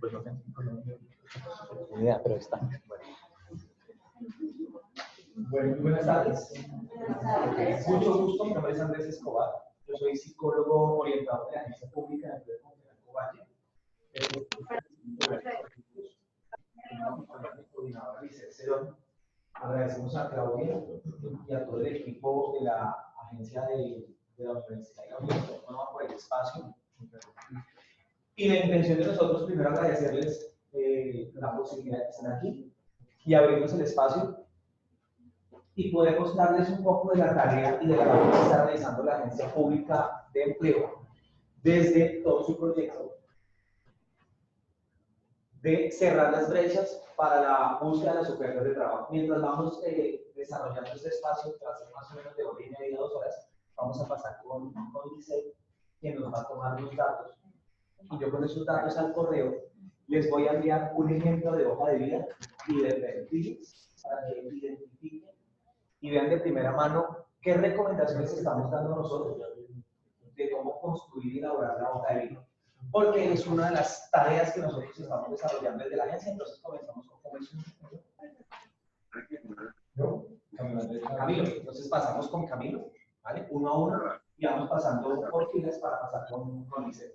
Pues no tengo ni idea, pero está. Bueno, buenas tardes. Mucho gusto, mi nombre es Andrés Escobar. Yo soy psicólogo orientado de la Agencia Pública de Empleo de Comunidad Valle. Coordinador Luis Cerón. Agradecemos a Claudia y a todo el equipo de la agencia de la Universidad y la Universidad Autónoma por el espacio. Y la intención de nosotros, primero agradecerles la posibilidad de estar aquí y abrirnos el espacio y poder mostrarles un poco de la tarea y de la labor que está realizando la Agencia Pública de Empleo desde todo su proyecto de cerrar las brechas para la búsqueda de las ofertas de trabajo. Mientras vamos desarrollando este espacio, tras más o menos de hora y media, 2 horas, vamos a pasar con Giselle, quien nos va a tomar los datos. Y yo con esos datos al correo les voy a enviar un ejemplo de hoja de vida y de perfiles para que identifiquen y vean de primera mano qué recomendaciones estamos dando nosotros de cómo construir y elaborar la hoja de vida. Porque es una de las tareas que nosotros estamos desarrollando desde la agencia. Entonces comenzamos con Camilo. Entonces pasamos con Camilo, ¿vale? Uno a uno, y vamos pasando por filas para pasar con Liceo.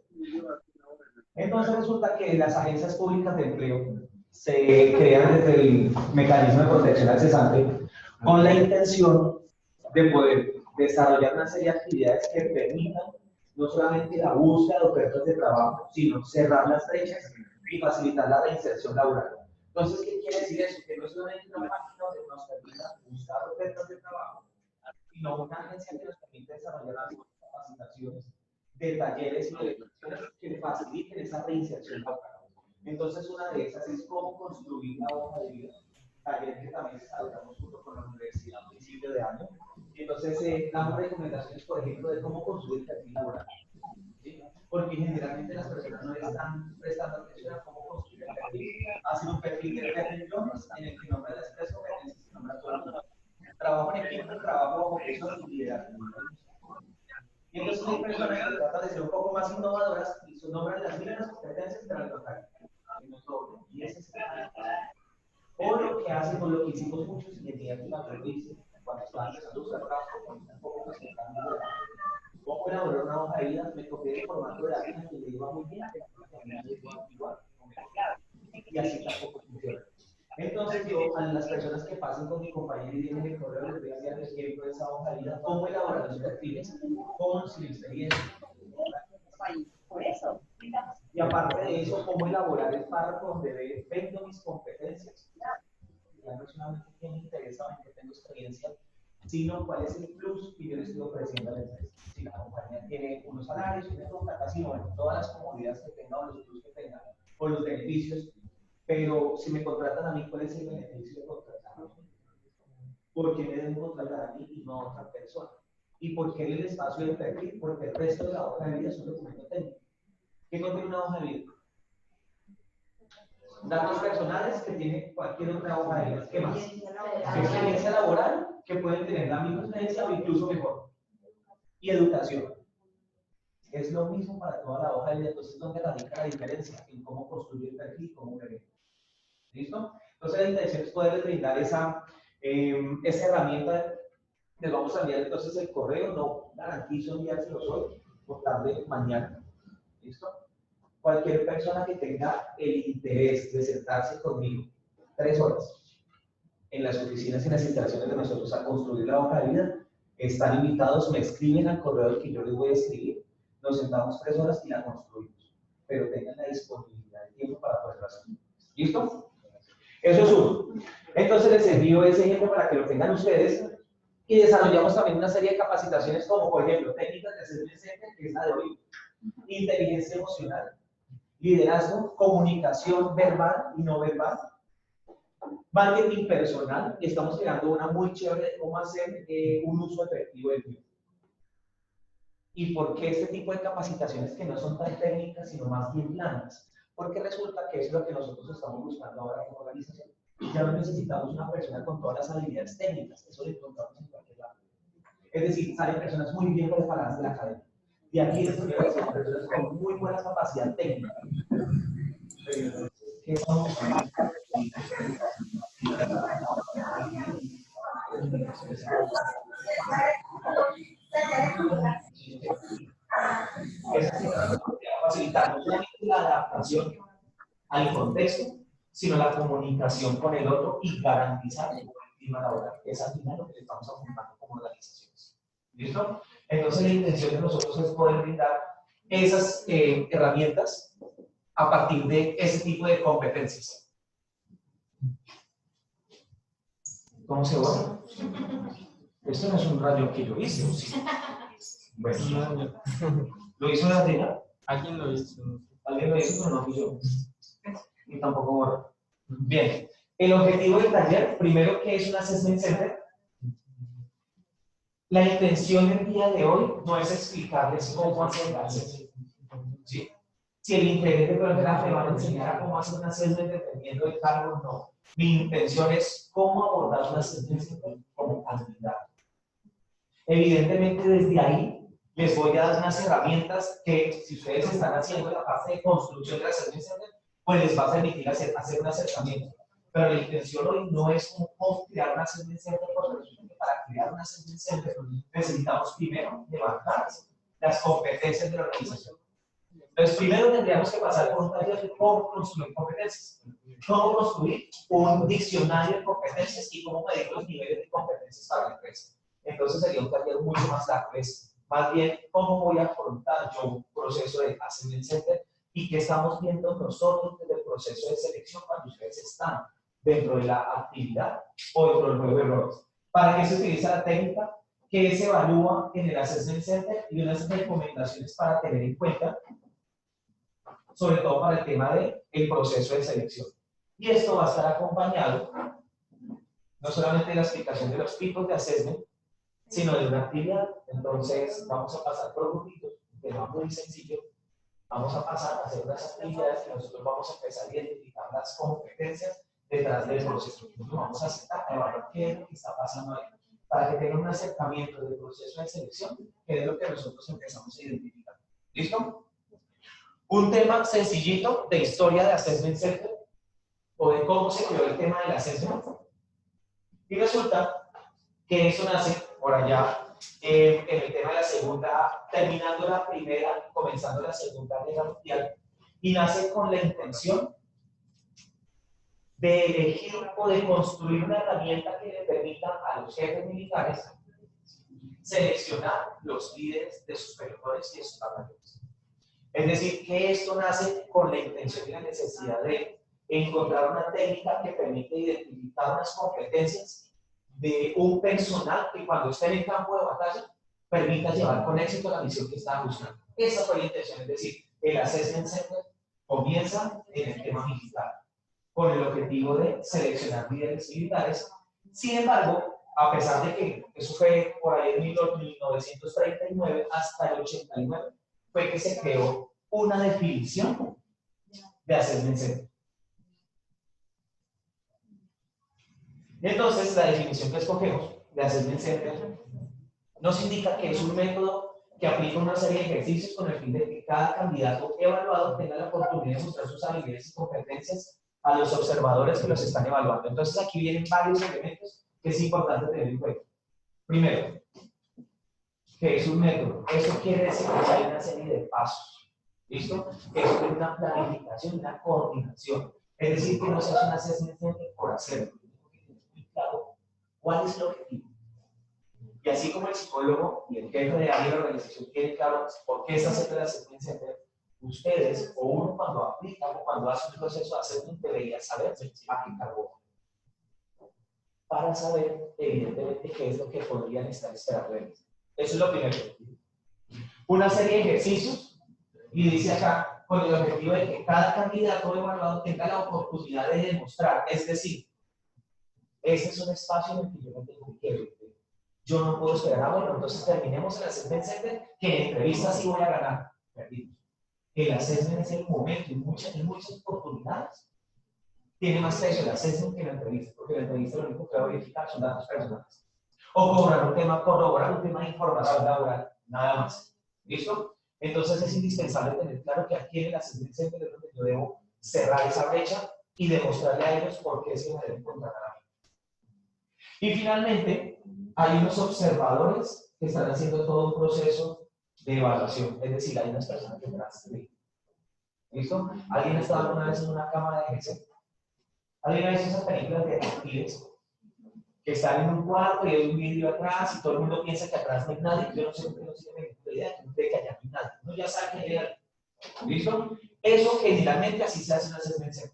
Entonces resulta que las agencias públicas de empleo se crean desde el mecanismo de protección al cesante con la intención de poder desarrollar una serie de actividades que permitan no solamente la búsqueda de ofertas de trabajo, sino cerrar las brechas y facilitar la reinserción laboral. Entonces, ¿qué quiere decir eso? Que no es solamente una página donde nos permita buscar ofertas de trabajo, sino una agencia que nos permite desarrollar las capacitaciones de talleres y de lecciones que faciliten esa reinserción laboral. Entonces, una de esas es cómo construir la hoja de vida, taller que también desarrollamos junto con la universidad a principio de año. Y entonces, damos recomendaciones, por ejemplo, de cómo construir el perfil laboral. ¿Sí? Porque generalmente las personas no están prestando atención a cómo construir el perfil. Hacer un perfil de Fernet Jones en el que nombra las 3 competencias y nombra todo el mundo. Trabajo en equipo, trabajo bajo presión y liderazgo. Y entonces hay personas que tratan de ser un poco más innovadoras y se nombran las mismas competencias pero al total. Y ese es el o lo que hacen, o lo que hicimos muchos, y el día que la dice, cuando estaba empezando a usar trabajo, un poco presentando cómo elaborar una hoja de vida, me copié el formato de alguien que le iba muy bien, igual, y así tampoco funciona. Entonces yo, a las personas que pasen con mi compañero y tienen el correo, les voy a enviar el ejemplo de esa hoja de vida, cómo elaborar los perfiles, con su experiencia. Por eso. Y aparte de eso, cómo elaborar el párrafo donde vendo mis competencias. Ya no solamente qué me interesa o en qué tengo experiencia, sino cuál es el plus que yo le estoy ofreciendo a la empresa. Si la compañía tiene unos salarios, tiene contratación, bueno, todas las comodidades que tenga o los plus que tenga, o los beneficios, pero si me contratan a mí, ¿cuál es el beneficio de contratarme? ¿Por qué me deben contratar a mí y no a otra persona? ¿Y por qué en el espacio del perfil? Porque el resto de la hoja de vida es un documento técnico. ¿Qué contiene una hoja de vida? Datos personales que tiene cualquier otra hoja de vida. ¿Qué más? Experiencia laboral que pueden tener la misma experiencia o incluso mejor. Y educación. Es lo mismo para toda la hoja de vida. Entonces, ¿dónde radica la diferencia? En cómo construir el perfil, cómo ver. ¿Listo? Entonces, la intención es poderles brindar esa herramienta. Les vamos a enviar entonces el correo. No garantizo enviárselos hoy, por tarde mañana. ¿Listo? Cualquier persona que tenga el interés de sentarse conmigo 3 horas en las oficinas y en las instalaciones de nosotros a construir la hoja de vida, están invitados, me escriben al correo que yo les voy a escribir, nos sentamos 3 horas y la construimos, pero tengan la disponibilidad de tiempo para poderlo hacer. ¿Listo? Eso es uno. Entonces les envío ese ejemplo para que lo tengan ustedes y desarrollamos también una serie de capacitaciones como, por ejemplo, técnicas de assessment center, que es la de hoy, inteligencia emocional, liderazgo, comunicación verbal y no verbal, marketing personal, y estamos creando una muy chévere de cómo hacer un uso efectivo del tiempo. ¿Y por qué este tipo de capacitaciones que no son tan técnicas, sino más bien blandas? Porque resulta que es lo que nosotros estamos buscando ahora como organización. Ya no necesitamos una persona con todas las habilidades técnicas, eso lo encontramos en cualquier lado. Es decir, salen personas muy bien preparadas de la academia. Y aquí es donde hay personas con muy buena capacidad técnica. ¿Qué estamos buscando? Es facilitar no solamente la adaptación al contexto, sino la comunicación con el otro y garantizar el buen clima laboral. Es al final lo que le estamos apuntando como organizaciones. ¿Listo? Entonces la intención de nosotros es poder brindar esas herramientas a partir de ese tipo de competencias. ¿Cómo se borra? Esto no es un rayo que yo hice, ¿o sí? Bueno, ¿lo hizo la Adriana? ¿Alguien lo hizo? Alguien lo hizo, pero no fui yo. Y tampoco borra. Bien. El objetivo del taller, primero, ¿qué es un assessment center? La intención del día de hoy no es explicarles cómo hacer el assessment. ¿Sí? Si el interés de programa me va a enseñar cómo hacer un assessment dependiendo del cargo, no. Mi intención es cómo abordar un assessment center como candidato. Evidentemente, desde ahí les voy a dar unas herramientas que, si ustedes están haciendo la parte de construcción del assessment center, pues les va a permitir hacer un acercamiento. Pero la intención hoy no es cómo crear un assessment center, porque para crear un assessment center necesitamos primero levantar las competencias de la organización. Entonces, primero tendríamos que pasar por un taller de cómo construir competencias, cómo construir un diccionario de competencias y cómo medir los niveles de competencias para la empresa. Entonces sería un taller mucho más largo, es más bien cómo voy a afrontar yo un proceso de assessment center y qué estamos viendo nosotros desde el proceso de selección cuando ustedes están dentro de la actividad o dentro del juego de roles. ¿Para qué se utiliza la técnica? ¿Qué se evalúa en el assessment center? Y unas recomendaciones para tener en cuenta, sobre todo para el tema del proceso de selección. Y esto va a estar acompañado no solamente de la explicación de los tipos de assessment, sino de una actividad. Entonces, vamos a pasar por grupitos, que no es muy sencillo. Vamos a pasar a hacer unas actividades y nosotros vamos a empezar a identificar las competencias detrás del proceso. Entonces, vamos a sentar a evaluar qué es lo que está pasando ahí, para que tengan un acercamiento del proceso de selección, que es lo que nosotros empezamos a identificar. ¿Listo? Un tema sencillito de historia de Assessment Center, o de cómo se creó el tema del assessment. Y resulta que eso nace por allá en el tema de la segunda, terminando la primera, comenzando la segunda guerra mundial, y nace con la intención de elegir o de construir una herramienta que le permita a los jefes militares seleccionar los líderes de sus superiores y de sus batallones. Es decir, que esto nace con la intención y la necesidad de encontrar una técnica que permite identificar unas competencias de un personal que cuando esté en el campo de batalla permita llevar con éxito la misión que estaba buscando. Esa fue la intención, es decir, el Assessment Center comienza en el tema militar, con el objetivo de seleccionar líderes militares. Sin embargo, a pesar de que eso fue por ahí en 1939 hasta el 89, fue que se creó una definición de Assessment Center. Entonces, la definición que escogemos de Assessment Center nos indica que es un método que aplica una serie de ejercicios con el fin de que cada candidato evaluado tenga la oportunidad de mostrar sus habilidades y competencias a los observadores que los están evaluando. Entonces, aquí vienen varios elementos que es importante tener en cuenta. Primero, que es un método. Eso quiere decir que hay una serie de pasos. ¿Listo? Eso es una planificación, una coordinación. Es decir, que no se hace un assessment center por hacerlo. Claro, ¿cuál es el objetivo? Y así como el psicólogo y el jefe de área de la organización tiene claro por qué está haciendo el assessment center, ustedes o uno cuando aplica o cuando hace un proceso de assessment debería saber a qué cargo, para saber evidentemente qué es lo que podrían estar esperando de ellos. Eso es lo primero. Una serie de ejercicios, y dice acá, con el objetivo de que cada candidato evaluado tenga la oportunidad de demostrar, es decir, este es un espacio en el que yo me tengo que ver. Yo no puedo esperar, bueno, entonces terminemos el assessment center, que en entrevistas sí voy a ganar. Perdimos. El assessment es el momento, en muchas oportunidades tiene más peso el assessment que la entrevista, porque la entrevista lo único que va a verificar son datos personales. O corroborar un tema de información laboral, nada más. ¿Listo? Entonces es indispensable tener claro que aquí en el assessment center es donde yo debo cerrar esa brecha y demostrarle a ellos por qué se me deben contratar a mí. Y finalmente, hay unos observadores que están haciendo todo un proceso de evaluación, es decir, hay unas personas detrás de mí. ¿Listo? ¿Alguien ha estado alguna vez en una cámara de ejercicio? ¿Alguien ha visto esas películas de detectives que están en un cuarto y hay un vidrio atrás y todo el mundo piensa que atrás no hay nadie? Yo no sé por qué no tiene idea que no cree que allá no hay nadie. Uno ya sabe que hay alguien. ¿Listo? Eso generalmente así se hace en la segmentación.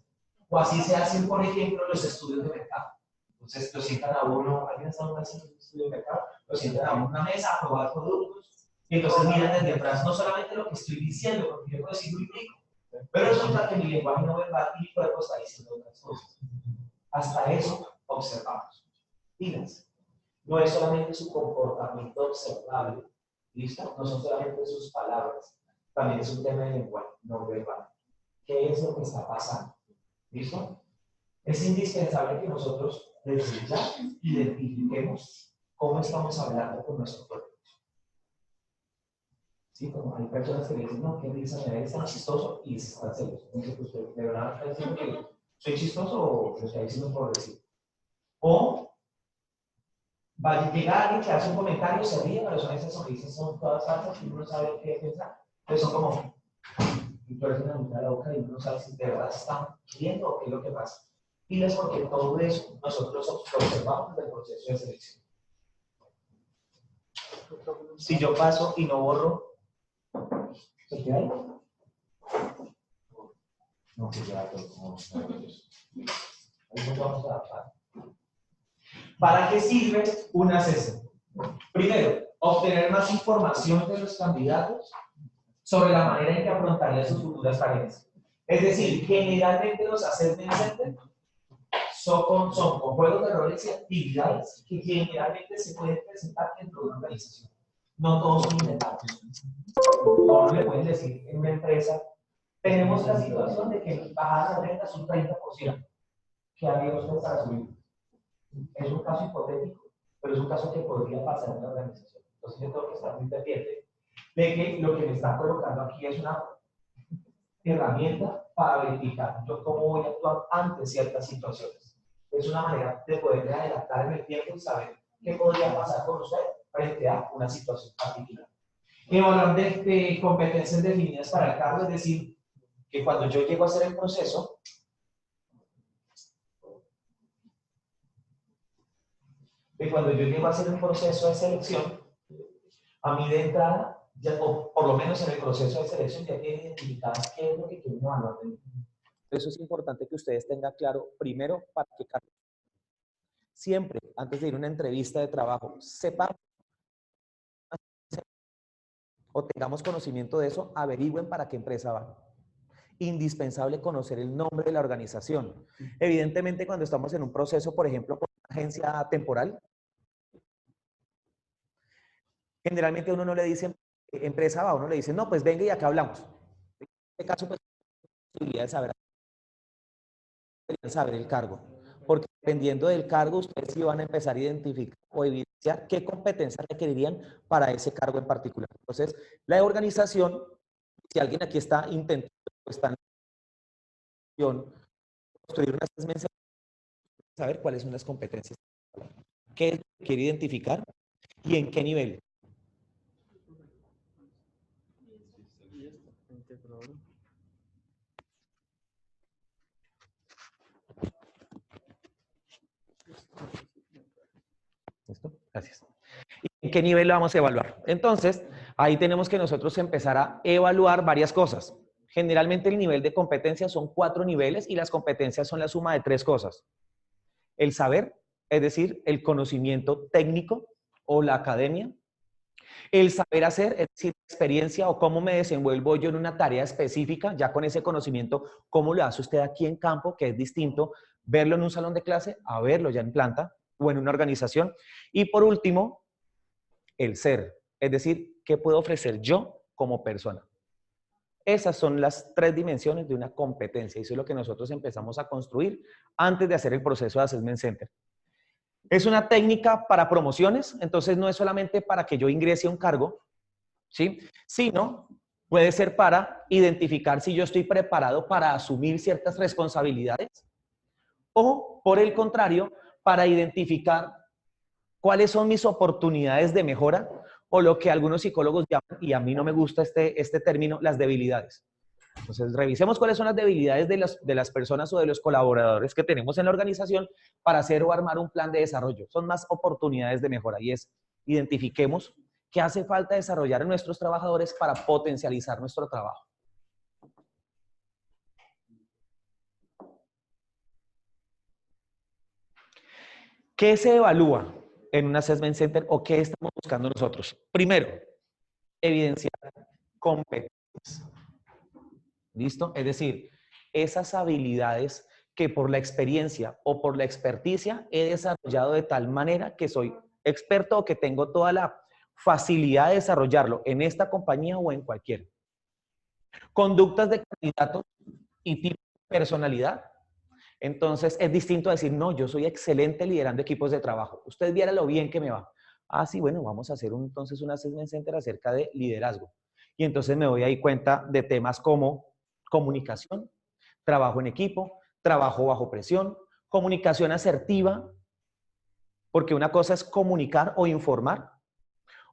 O así se hacen, por ejemplo, los estudios de mercado. Entonces, lo sientan a uno, ¿alguien está haciendo un estudio de mercado? Lo sientan a uno en una mesa a probar productos. Y entonces miran desde atrás no solamente lo que estoy diciendo, porque yo puedo decir muy rico, pero resulta que mi lenguaje no verbal y mi cuerpo está diciendo otras cosas. Hasta eso observamos. Fíjense, no es solamente su comportamiento observable, ¿listo? No son solamente sus palabras, también es un tema de lenguaje no verbal. ¿Qué es lo que está pasando? ¿Listo? Es indispensable que nosotros desde ya identifiquemos cómo estamos hablando con nuestro cuerpo. ¿Sí? Como hay personas que dicen, no, qué risa, me es tan chistoso y se están celos. Entonces, pues, ¿de verdad está diciendo que soy chistoso o lo está diciendo por decir? O va a llegar alguien que hace un comentario, se ríe, pero son esas sonrisas, son todas falsas y uno no sabe qué pensar. Entonces son como, y tú eres una mitad de la boca y uno no sabe si de verdad están riendo o qué es lo que pasa. Y es porque todo eso nosotros observamos desde el proceso de selección. Si yo paso y no borro, ¿se queda ahí? No, que ya todo. Ahí nos vamos a adaptar. ¿Para qué sirve una sesión? Primero, obtener más información de los candidatos sobre la manera en que afrontarían sus futuras tareas. Es decir, generalmente los assessment centers son con juegos de roles y actividades que generalmente se pueden presentar dentro de una organización. No todos son inventados. No le pueden decir en una empresa, tenemos la situación de que bajar la renta es un 30%. ¿Qué haría usted para subir? Es un caso hipotético, pero es un caso que podría pasar en la organización. Entonces yo tengo que estar muy pendiente de que lo que me están colocando aquí es una herramienta para verificar yo cómo voy a actuar ante ciertas situaciones. Es una manera de poder adelantar en el tiempo y saber qué podría pasar con usted frente a una situación particular. Evaluar de competencias definidas para el cargo, es decir, que cuando yo llego a hacer el proceso, de selección, a mí de entrada, ya, o por lo menos en el proceso de selección, ya tienen identificadas qué es lo que quieren evaluar de mí. Eso es importante que ustedes tengan claro, primero, para que siempre, antes de ir a una entrevista de trabajo, sepamos o tengamos conocimiento de eso, averigüen para qué empresa van. Indispensable conocer el nombre de la organización. Evidentemente, cuando estamos en un proceso, por ejemplo, con una agencia temporal, generalmente a uno no le dicen empresa va, a uno le dicen, no, pues venga y acá hablamos. En este caso, pues, posibilidad de saber el cargo. Porque dependiendo del cargo, ustedes sí van a empezar a identificar o evidenciar qué competencias requerirían para ese cargo en particular. Entonces, la organización, si alguien aquí está intentando, está en construir una assessment, saber cuáles son las competencias, qué es lo que quiere identificar y en qué nivel. ¿Listo? Gracias. ¿Y en qué nivel lo vamos a evaluar? Entonces, ahí tenemos que nosotros empezar a evaluar varias cosas. Generalmente el nivel de competencia son 4 niveles y las competencias son la suma de 3 cosas. El saber, es decir, el conocimiento técnico o la academia. El saber hacer, es decir, la experiencia o cómo me desenvuelvo yo en una tarea específica, ya con ese conocimiento, cómo lo hace usted aquí en campo, que es distinto verlo en un salón de clase a verlo ya en planta o en una organización. Y por último, el ser, es decir, ¿qué puedo ofrecer yo como persona? Esas son las 3 dimensiones de una competencia y eso es lo que nosotros empezamos a construir antes de hacer el proceso de Assessment Center. Es una técnica para promociones, entonces no es solamente para que yo ingrese a un cargo, ¿sí? Sino puede ser para identificar si yo estoy preparado para asumir ciertas responsabilidades O, por el contrario, para identificar cuáles son mis oportunidades de mejora o lo que algunos psicólogos llaman, y a mí no me gusta este término, las debilidades. Entonces, revisemos cuáles son las debilidades de las personas o de los colaboradores que tenemos en la organización para hacer o armar un plan de desarrollo. Son más oportunidades de mejora y es, identifiquemos qué hace falta desarrollar en nuestros trabajadores para potencializar nuestro trabajo. ¿Qué se evalúa en un Assessment Center o qué estamos buscando nosotros? Primero, evidenciar competencias. ¿Listo? Es decir, esas habilidades que por la experiencia o por la experticia he desarrollado de tal manera que soy experto o que tengo toda la facilidad de desarrollarlo en esta compañía o en cualquiera. Conductas de candidatos y tipo de personalidad. Entonces, es distinto a decir, no, yo soy excelente liderando equipos de trabajo. Usted viera lo bien que me va. Ah, sí, bueno, vamos a hacer entonces un assessment center acerca de liderazgo. Y entonces me doy ahí cuenta de temas como comunicación, trabajo en equipo, trabajo bajo presión, comunicación asertiva, porque una cosa es comunicar o informar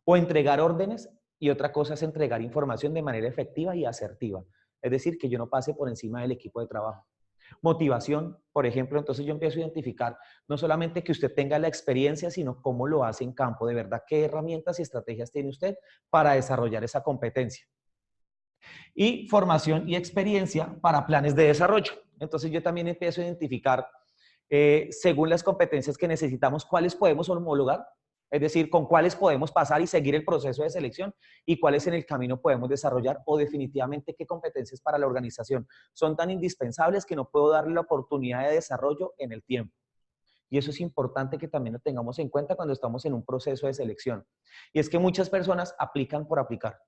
o entregar órdenes y otra cosa es entregar información de manera efectiva y asertiva. Es decir, que yo no pase por encima del equipo de trabajo. Motivación, por ejemplo, entonces yo empiezo a identificar no solamente que usted tenga la experiencia, sino cómo lo hace en campo, de verdad, qué herramientas y estrategias tiene usted para desarrollar esa competencia. Y formación y experiencia para planes de desarrollo. Entonces yo también empiezo a identificar, según las competencias que necesitamos, cuáles podemos homologar, es decir, con cuáles podemos pasar y seguir el proceso de selección y cuáles en el camino podemos desarrollar o definitivamente qué competencias para la organización son tan indispensables que no puedo darle la oportunidad de desarrollo en el tiempo. Y eso es importante que también lo tengamos en cuenta cuando estamos en un proceso de selección. Y es que muchas personas aplican por aplicar.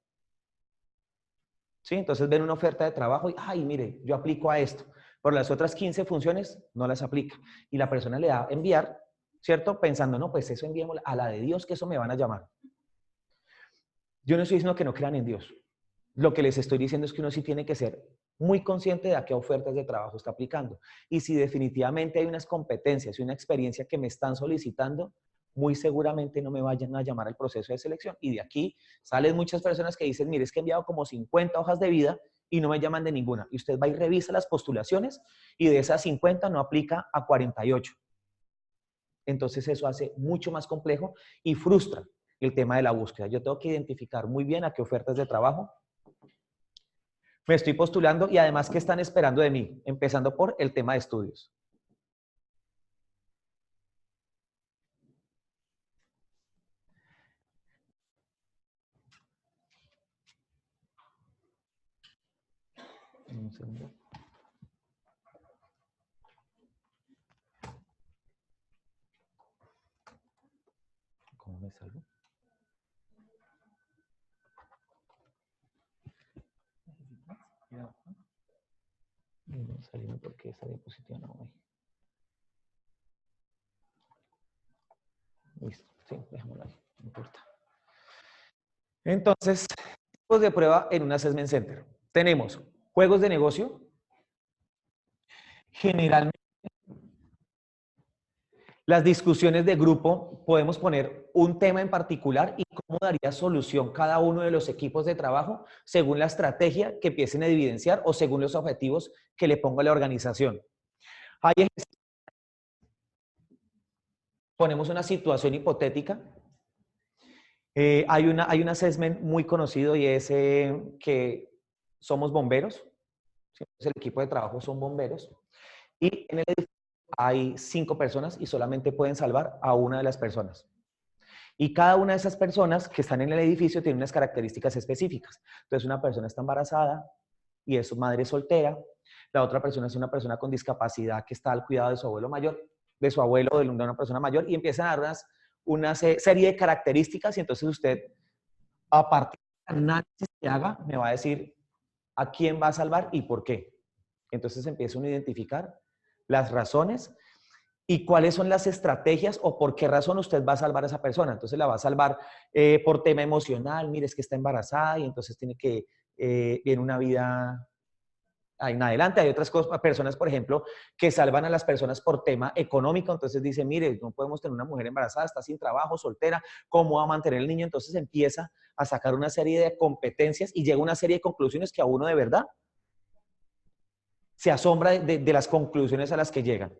¿Sí? Entonces ven una oferta de trabajo y, ay, mire, yo aplico a esto. Por las otras 15 funciones no las aplica. Y la persona le da a enviar, ¿cierto? Pensando, no, pues eso enviémosla a la de Dios, que eso me van a llamar. Yo no estoy diciendo que no crean en Dios. Lo que les estoy diciendo es que uno sí tiene que ser muy consciente de a qué ofertas de trabajo está aplicando. Y si definitivamente hay unas competencias y una experiencia que me están solicitando, muy seguramente no me vayan a llamar al proceso de selección. Y de aquí salen muchas personas que dicen, mire, es que he enviado como 50 hojas de vida y no me llaman de ninguna. Y usted va y revisa las postulaciones y de esas 50 no aplica a 48. Entonces eso hace mucho más complejo y frustra el tema de la búsqueda. Yo tengo que identificar muy bien a qué ofertas de trabajo me estoy postulando y además qué están esperando de mí, empezando por el tema de estudios. Un segundo. ¿Cómo me salgo? No salimos porque esa diapositiva no voy. Listo, sí, dejémoslo ahí, no importa. Entonces, tipos de prueba en un assessment center. Tenemos juegos de negocio. Generalmente, las discusiones de grupo, podemos poner un tema en particular y cómo daría solución cada uno de los equipos de trabajo según la estrategia que empiecen a evidenciar o según los objetivos que le ponga la organización. Hay ponemos una situación hipotética. Hay un assessment muy conocido y es que somos bomberos. ¿Sí? El equipo de trabajo son bomberos. Y en el edificio hay 5 personas y solamente pueden salvar a una de las personas. Y cada una de esas personas que están en el edificio tiene unas características específicas. Entonces, una persona está embarazada y es su madre soltera. La otra persona es una persona con discapacidad que está al cuidado de su abuelo mayor, de su abuelo o de una persona mayor, y empiezan a dar una serie de características y entonces usted, a partir del análisis que haga, me va a decir a quién va a salvar y por qué. Entonces empieza uno a identificar las razones y cuáles son las estrategias o por qué razón usted va a salvar a esa persona. Entonces la va a salvar por tema emocional, mire, es que está embarazada y entonces tiene que viene una vida en adelante. Hay otras cosas, personas, por ejemplo, que salvan a las personas por tema económico. Entonces dicen, mire, no podemos tener una mujer embarazada, está sin trabajo, soltera, ¿cómo va a mantener el niño? Entonces empieza a sacar una serie de competencias y llega a una serie de conclusiones que a uno de verdad se asombra de las conclusiones a las que llegan.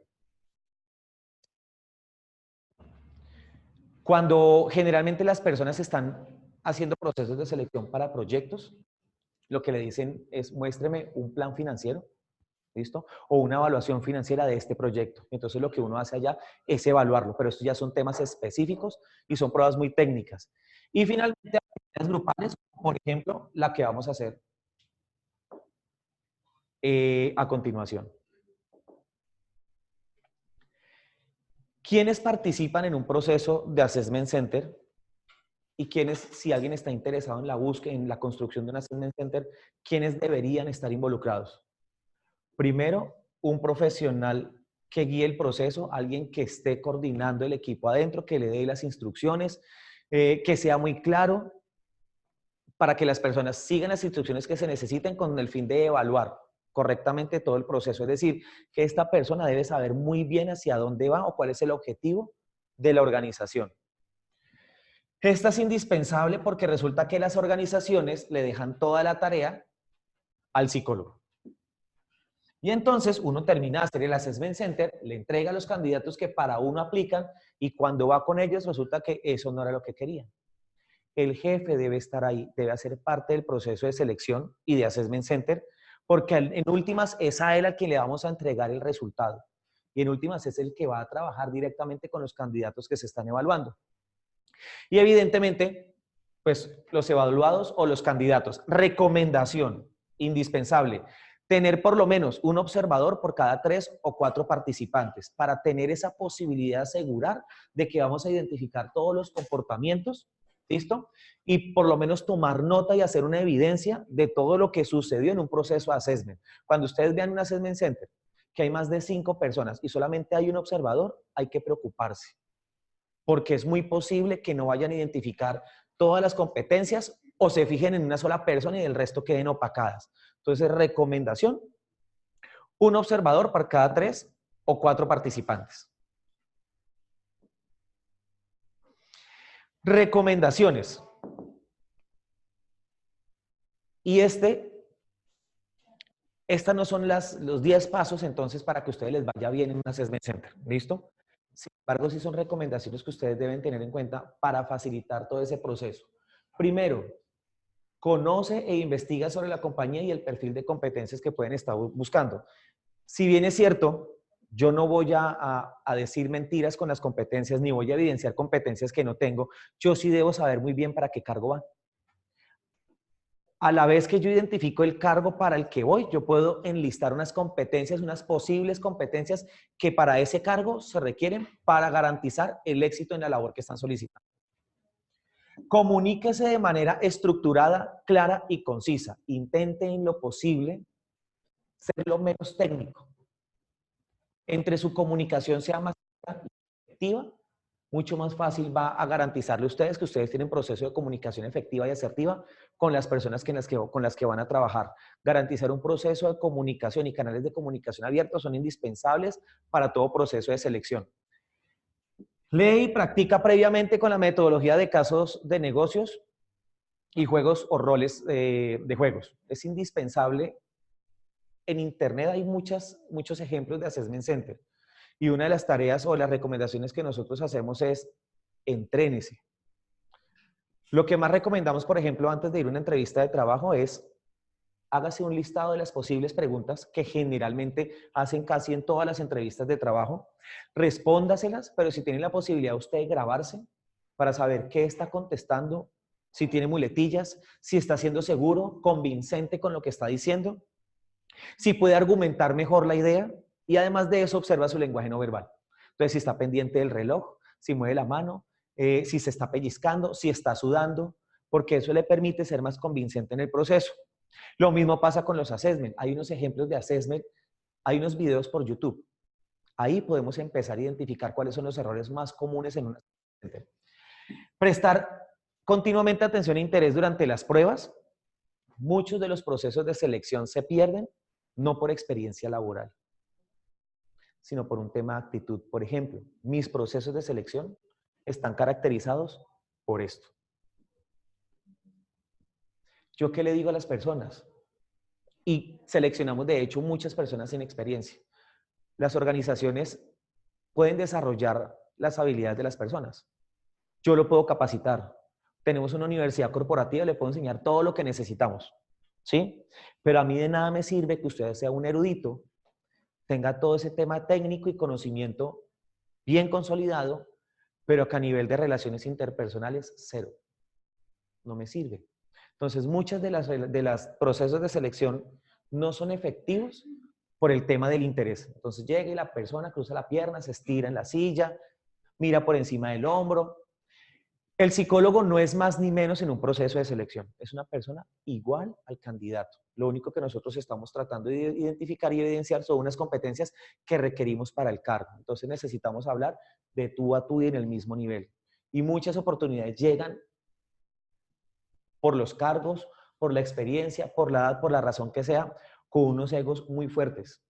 Cuando generalmente las personas están haciendo procesos de selección para proyectos, lo que le dicen es muéstreme un plan financiero, ¿listo? O una evaluación financiera de este proyecto. Entonces lo que uno hace allá es evaluarlo, pero estos ya son temas específicos y son pruebas muy técnicas. Y finalmente, actividades grupales, por ejemplo, la que vamos a hacer a continuación. ¿Quiénes participan en un proceso de Assessment Center? Y quiénes, si alguien está interesado en la búsqueda, en la construcción de un Assessment Center, quiénes deberían estar involucrados? Primero, un profesional que guíe el proceso, alguien que esté coordinando el equipo adentro, que le dé las instrucciones, que sea muy claro para que las personas sigan las instrucciones que se necesiten con el fin de evaluar correctamente todo el proceso. Es decir, que esta persona debe saber muy bien hacia dónde va o cuál es el objetivo de la organización. Esta es indispensable porque resulta que las organizaciones le dejan toda la tarea al psicólogo. Y entonces uno termina de hacer el Assessment Center, le entrega a los candidatos que para uno aplican y cuando va con ellos resulta que eso no era lo que querían. El jefe debe estar ahí, debe hacer parte del proceso de selección y de Assessment Center, porque en últimas es a él a quien le vamos a entregar el resultado. Y en últimas es el que va a trabajar directamente con los candidatos que se están evaluando. Y evidentemente, pues los evaluados o los candidatos. Recomendación indispensable. Tener por lo menos un observador por cada 3 o 4 participantes para tener esa posibilidad de asegurar de que vamos a identificar todos los comportamientos, ¿listo? Y por lo menos tomar nota y hacer una evidencia de todo lo que sucedió en un proceso de assessment. Cuando ustedes vean un assessment center que hay más de 5 personas y solamente hay un observador, hay que preocuparse porque es muy posible que no vayan a identificar todas las competencias o se fijen en una sola persona y el resto queden opacadas. Entonces, recomendación, un observador para cada 3 o 4 participantes. Recomendaciones. Y estas no son los 10 pasos entonces para que a ustedes les vaya bien en un Assessment Center. ¿Listo? Sin embargo, sí son recomendaciones que ustedes deben tener en cuenta para facilitar todo ese proceso. Primero, conoce e investiga sobre la compañía y el perfil de competencias que pueden estar buscando. Si bien es cierto, yo no voy a decir mentiras con las competencias, ni voy a evidenciar competencias que no tengo. Yo sí debo saber muy bien para qué cargo va. A la vez que yo identifico el cargo para el que voy, yo puedo enlistar unas competencias, unas posibles competencias que para ese cargo se requieren para garantizar el éxito en la labor que están solicitando. Comuníquese de manera estructurada, clara y concisa. Intente en lo posible ser lo menos técnico. Entre su comunicación sea más efectiva, mucho más fácil va a garantizarle a ustedes que ustedes tienen proceso de comunicación efectiva y asertiva con las personas con las que van a trabajar. Garantizar un proceso de comunicación y canales de comunicación abiertos son indispensables para todo proceso de selección. Lee y practica previamente con la metodología de casos de negocios y juegos o roles de juegos. Es indispensable. En Internet hay muchos ejemplos de Assessment Center. Y una de las tareas o las recomendaciones que nosotros hacemos es entrénese. Lo que más recomendamos, por ejemplo, antes de ir a una entrevista de trabajo es hágase un listado de las posibles preguntas que generalmente hacen casi en todas las entrevistas de trabajo. Respóndaselas, pero si tiene la posibilidad usted de grabarse para saber qué está contestando, si tiene muletillas, si está siendo seguro, convincente con lo que está diciendo, si puede argumentar mejor la idea y además de eso observa su lenguaje no verbal. Entonces, si está pendiente del reloj, si mueve la mano, si se está pellizcando, si está sudando, porque eso le permite ser más convincente en el proceso. Lo mismo pasa con los assessment. Hay unos ejemplos de assessment, hay unos videos por YouTube. Ahí podemos empezar a identificar cuáles son los errores más comunes en un assessment. Prestar continuamente atención e interés durante las pruebas. Muchos de los procesos de selección se pierden no por experiencia laboral, sino por un tema de actitud. Por ejemplo, mis procesos de selección están caracterizados por esto. ¿Yo qué le digo a las personas? Y seleccionamos, de hecho, muchas personas sin experiencia. Las organizaciones pueden desarrollar las habilidades de las personas. Yo lo puedo capacitar. Tenemos una universidad corporativa, le puedo enseñar todo lo que necesitamos, ¿sí? Pero a mí de nada me sirve que usted sea un erudito, tenga todo ese tema técnico y conocimiento bien consolidado, pero que a nivel de relaciones interpersonales, cero. No me sirve. Entonces, muchas de las procesos de selección no son efectivos por el tema del interés. Entonces, llega y la persona cruza la pierna, se estira en la silla, mira por encima del hombro. El psicólogo no es más ni menos en un proceso de selección. Es una persona igual al candidato. Lo único que nosotros estamos tratando de identificar y evidenciar son unas competencias que requerimos para el cargo. Entonces necesitamos hablar de tú a tú y en el mismo nivel. Y muchas oportunidades llegan por los cargos, por la experiencia, por la edad, por la razón que sea, con unos egos muy fuertes.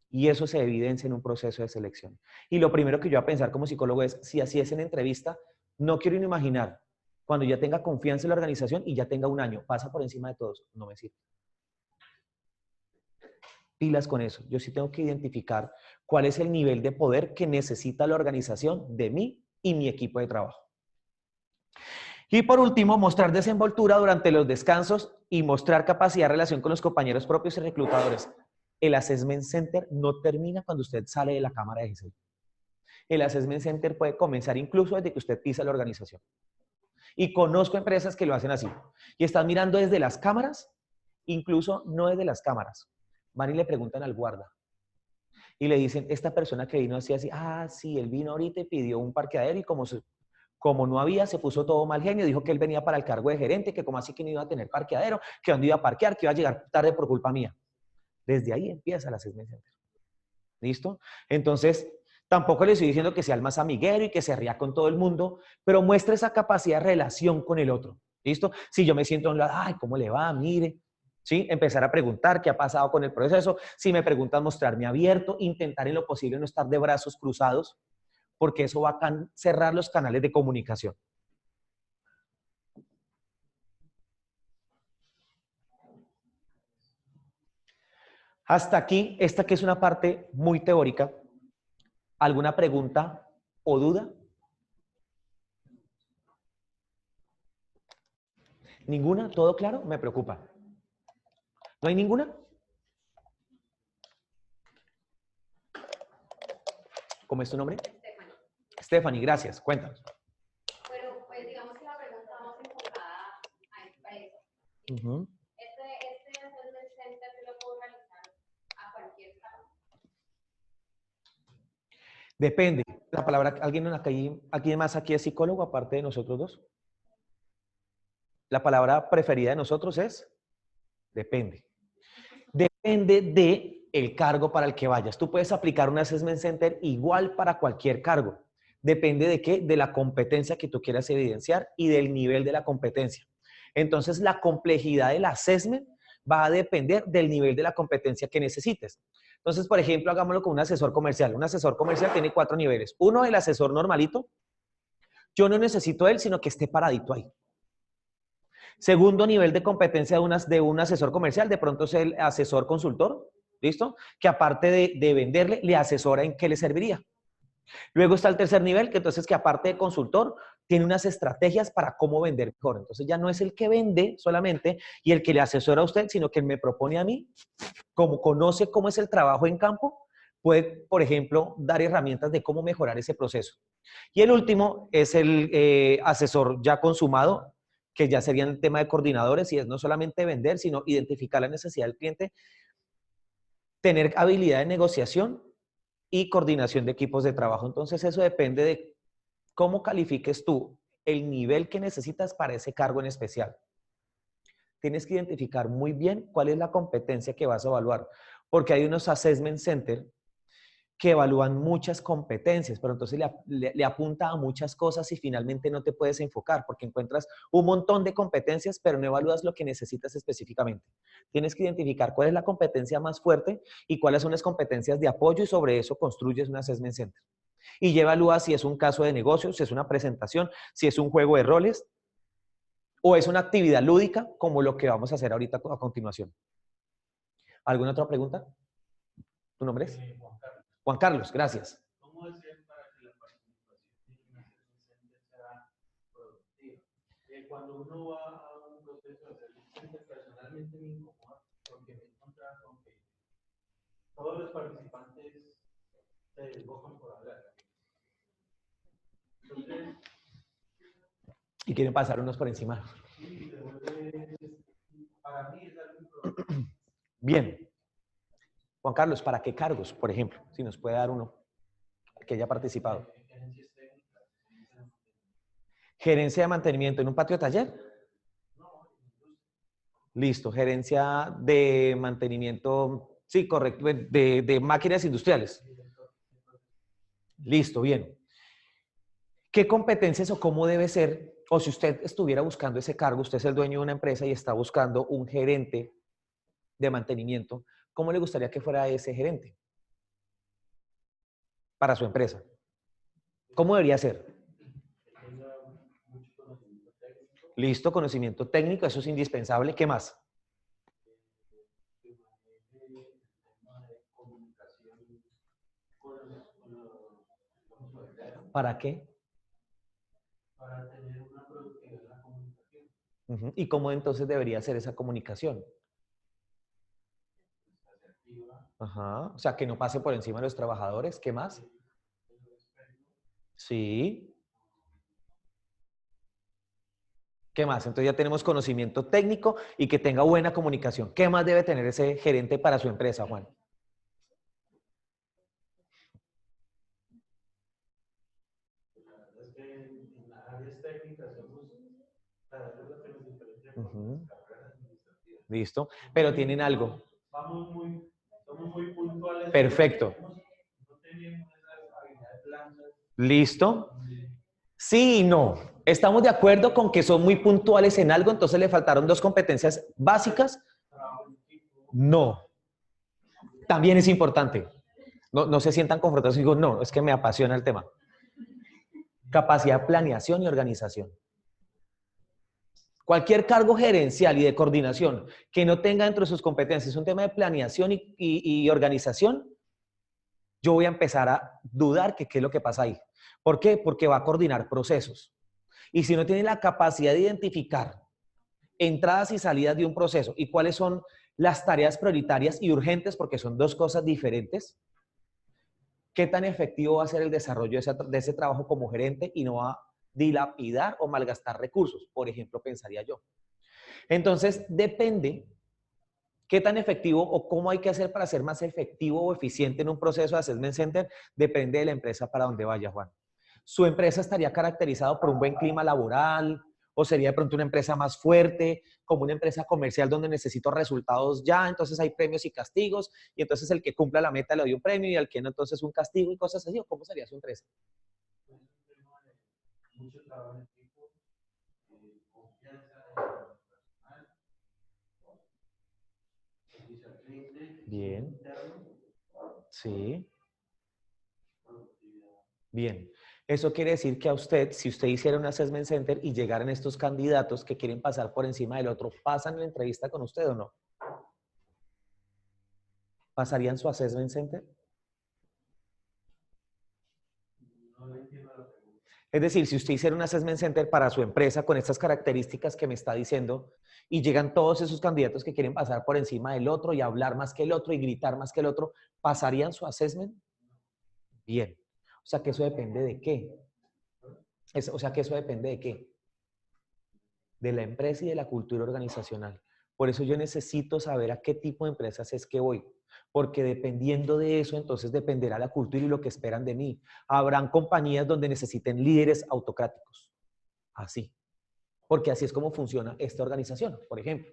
Y eso se evidencia en un proceso de selección. Y lo primero que yo voy a pensar como psicólogo es, si así es en entrevista, no quiero ni imaginar cuando ya tenga confianza en la organización y ya tenga un año, pasa por encima de todos, no me sirve. Pilas con eso. Yo sí tengo que identificar cuál es el nivel de poder que necesita la organización de mí y mi equipo de trabajo. Y por último, mostrar desenvoltura durante los descansos y mostrar capacidad de relación con los compañeros propios y reclutadores. El Assessment Center no termina cuando usted sale de la cámara de Excel. El Assessment Center puede comenzar incluso desde que usted pisa la organización. Y conozco empresas que lo hacen así. Y están mirando desde las cámaras, incluso no desde las cámaras. Van y le preguntan al guarda. Y le dicen, esta persona que vino así, sí, él vino ahorita y pidió un parqueadero y como no había, se puso todo mal genio, dijo que él venía para el cargo de gerente, que como así que no iba a tener parqueadero, que dónde iba a parquear, que iba a llegar tarde por culpa mía. Desde ahí empieza el Assessment Center. ¿Listo? Entonces, tampoco le estoy diciendo que sea el más amiguero y que se ría con todo el mundo, pero muestre esa capacidad de relación con el otro. ¿Listo? Si yo me siento a un lado, ay, ¿cómo le va? Mire. ¿Sí? Empezar a preguntar qué ha pasado con el proceso. Si me preguntan, mostrarme abierto, intentar en lo posible no estar de brazos cruzados, porque eso va a cerrar los canales de comunicación. Hasta aquí, esta que es una parte muy teórica. ¿Alguna pregunta o duda? ¿Ninguna? ¿Todo claro? Me preocupa. ¿No hay ninguna? ¿Cómo es tu nombre? Stephanie. Stephanie, gracias. Cuéntanos. Bueno, pues digamos que la pregunta más enfocada a empresas. Este Assessment Center yo lo puedo realizar a cualquier cargo. Depende. La palabra, ¿alguien más aquí es psicólogo aparte de nosotros dos? La palabra preferida de nosotros es depende. Depende de el cargo para el que vayas. Tú puedes aplicar un Assessment Center igual para cualquier cargo. Depende de qué, de la competencia que tú quieras evidenciar y del nivel de la competencia. Entonces, la complejidad del assessment va a depender del nivel de la competencia que necesites. Entonces, por ejemplo, hagámoslo con un asesor comercial. Un asesor comercial tiene 4 niveles. Uno, el asesor normalito. Yo no necesito él, sino que esté paradito ahí. Segundo nivel de competencia de un asesor comercial, de pronto es el asesor consultor, ¿listo? Que aparte de venderle, le asesora en qué le serviría. Luego está el tercer nivel, que entonces que aparte de consultor, tiene unas estrategias para cómo vender mejor. Entonces ya no es el que vende solamente y el que le asesora a usted, sino que él me propone a mí, como conoce cómo es el trabajo en campo, puede, por ejemplo, dar herramientas de cómo mejorar ese proceso. Y el último es el asesor ya consumado, que ya sería el tema de coordinadores, y es no solamente vender, sino identificar la necesidad del cliente, tener habilidad de negociación y coordinación de equipos de trabajo. Entonces eso depende de cómo califiques tú el nivel que necesitas para ese cargo en especial. Tienes que identificar muy bien cuál es la competencia que vas a evaluar, porque hay unos assessment center que evalúan muchas competencias, pero entonces le apunta a muchas cosas y finalmente no te puedes enfocar porque encuentras un montón de competencias, pero no evalúas lo que necesitas específicamente. Tienes que identificar cuál es la competencia más fuerte y cuáles son las competencias de apoyo y sobre eso construyes un assessment center. Y ya evalúas si es un caso de negocio, si es una presentación, si es un juego de roles o es una actividad lúdica como lo que vamos a hacer ahorita a continuación. ¿Alguna otra pregunta? ¿Tu nombre es? Juan Carlos. Juan Carlos, gracias. ¿Cómo hacer para que la participación en una sesión sea productiva? Cuando uno va a un proceso de hacer personalmente me incomoda porque me encuentro con que todos los participantes se desbocan por hablar. Entonces, Y quieren pasar unos por encima. sí, se vuelve, para mí es algo improductivo. Bien. Juan Carlos, ¿para qué cargos, por ejemplo? Si nos puede dar uno que haya participado. Gerencia de mantenimiento en un patio de taller. Listo, gerencia de mantenimiento, sí, correcto, de máquinas industriales. Listo, bien. ¿Qué competencias o cómo debe ser? O si usted estuviera buscando ese cargo, usted es el dueño de una empresa y está buscando un gerente de mantenimiento, ¿cómo le gustaría que fuera ese gerente para su empresa? ¿Cómo debería ser? Listo, conocimiento técnico, eso es indispensable. ¿Qué más? ¿Para qué? Para tener una productividad en la comunicación. ¿Y cómo entonces debería ser esa comunicación? Ajá, o sea, que no pase por encima de los trabajadores. ¿Qué más? Sí. ¿Qué más? Entonces ya tenemos conocimiento técnico y que tenga buena comunicación. ¿Qué más debe tener ese gerente para su empresa, Juan? La verdad es que en las áreas técnicas somos las cosas que nos diferencian Ujú. las carreras administrativas. Listo, pero tienen algo. Somos muy puntuales. Perfecto. No tenemos esas habilidades blancas. ¿Listo? Sí y no. Estamos de acuerdo con que son muy puntuales en algo, entonces le faltaron dos competencias básicas. No. También es importante. No se sientan confrontados y digo, no, es que me apasiona el tema. Capacidad de planeación y organización. Cualquier cargo gerencial y de coordinación que no tenga dentro de sus competencias un tema de planeación y organización, yo voy a empezar a dudar que qué es lo que pasa ahí. ¿Por qué? Porque va a coordinar procesos. Y si no tiene la capacidad de identificar entradas y salidas de un proceso y cuáles son las tareas prioritarias y urgentes, porque son dos cosas diferentes, ¿qué tan efectivo va a ser el desarrollo de ese trabajo como gerente y no va a dilapidar o malgastar recursos? Por ejemplo, pensaría yo. Entonces, depende qué tan efectivo o cómo hay que hacer para ser más efectivo o eficiente en un proceso de assessment center, depende de la empresa para donde vaya, Juan. ¿Su empresa estaría caracterizada por un buen clima laboral o sería de pronto una empresa más fuerte, como una empresa comercial donde necesito resultados ya, entonces hay premios y castigos y entonces el que cumpla la meta le doy un premio y al que no entonces un castigo y cosas así? ¿O cómo sería su empresa? Mucho trabajo en equipo, confianza en el personal, servicio al cliente. Bien. Interno, Sí. productividad. Bien. Eso quiere decir que a usted, si usted hiciera un assessment center y llegaran estos candidatos que quieren pasar por encima del otro, ¿pasan la entrevista con usted o no? ¿Pasarían su assessment center? No entiendo la pregunta. Es decir, si usted hiciera un assessment center para su empresa con estas características que me está diciendo y llegan todos esos candidatos que quieren pasar por encima del otro y hablar más que el otro y gritar más que el otro, ¿pasarían su assessment? Bien. O sea que eso depende de qué. O sea que eso depende de qué. De la empresa y de la cultura organizacional. Por eso yo necesito saber a qué tipo de empresas es que voy. Porque dependiendo de eso, entonces dependerá la cultura y lo que esperan de mí. Habrán compañías donde necesiten líderes autocráticos. Así. Porque así es como funciona esta organización, por ejemplo.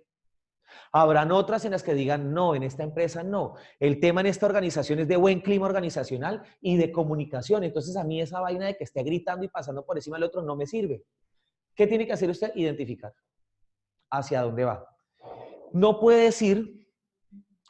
Habrán otras en las que digan, no, en esta empresa no. El tema en esta organización es de buen clima organizacional y de comunicación. Entonces a mí esa vaina de que esté gritando y pasando por encima del otro no me sirve. ¿Qué tiene que hacer usted? Identificar hacia dónde va. No puede decir,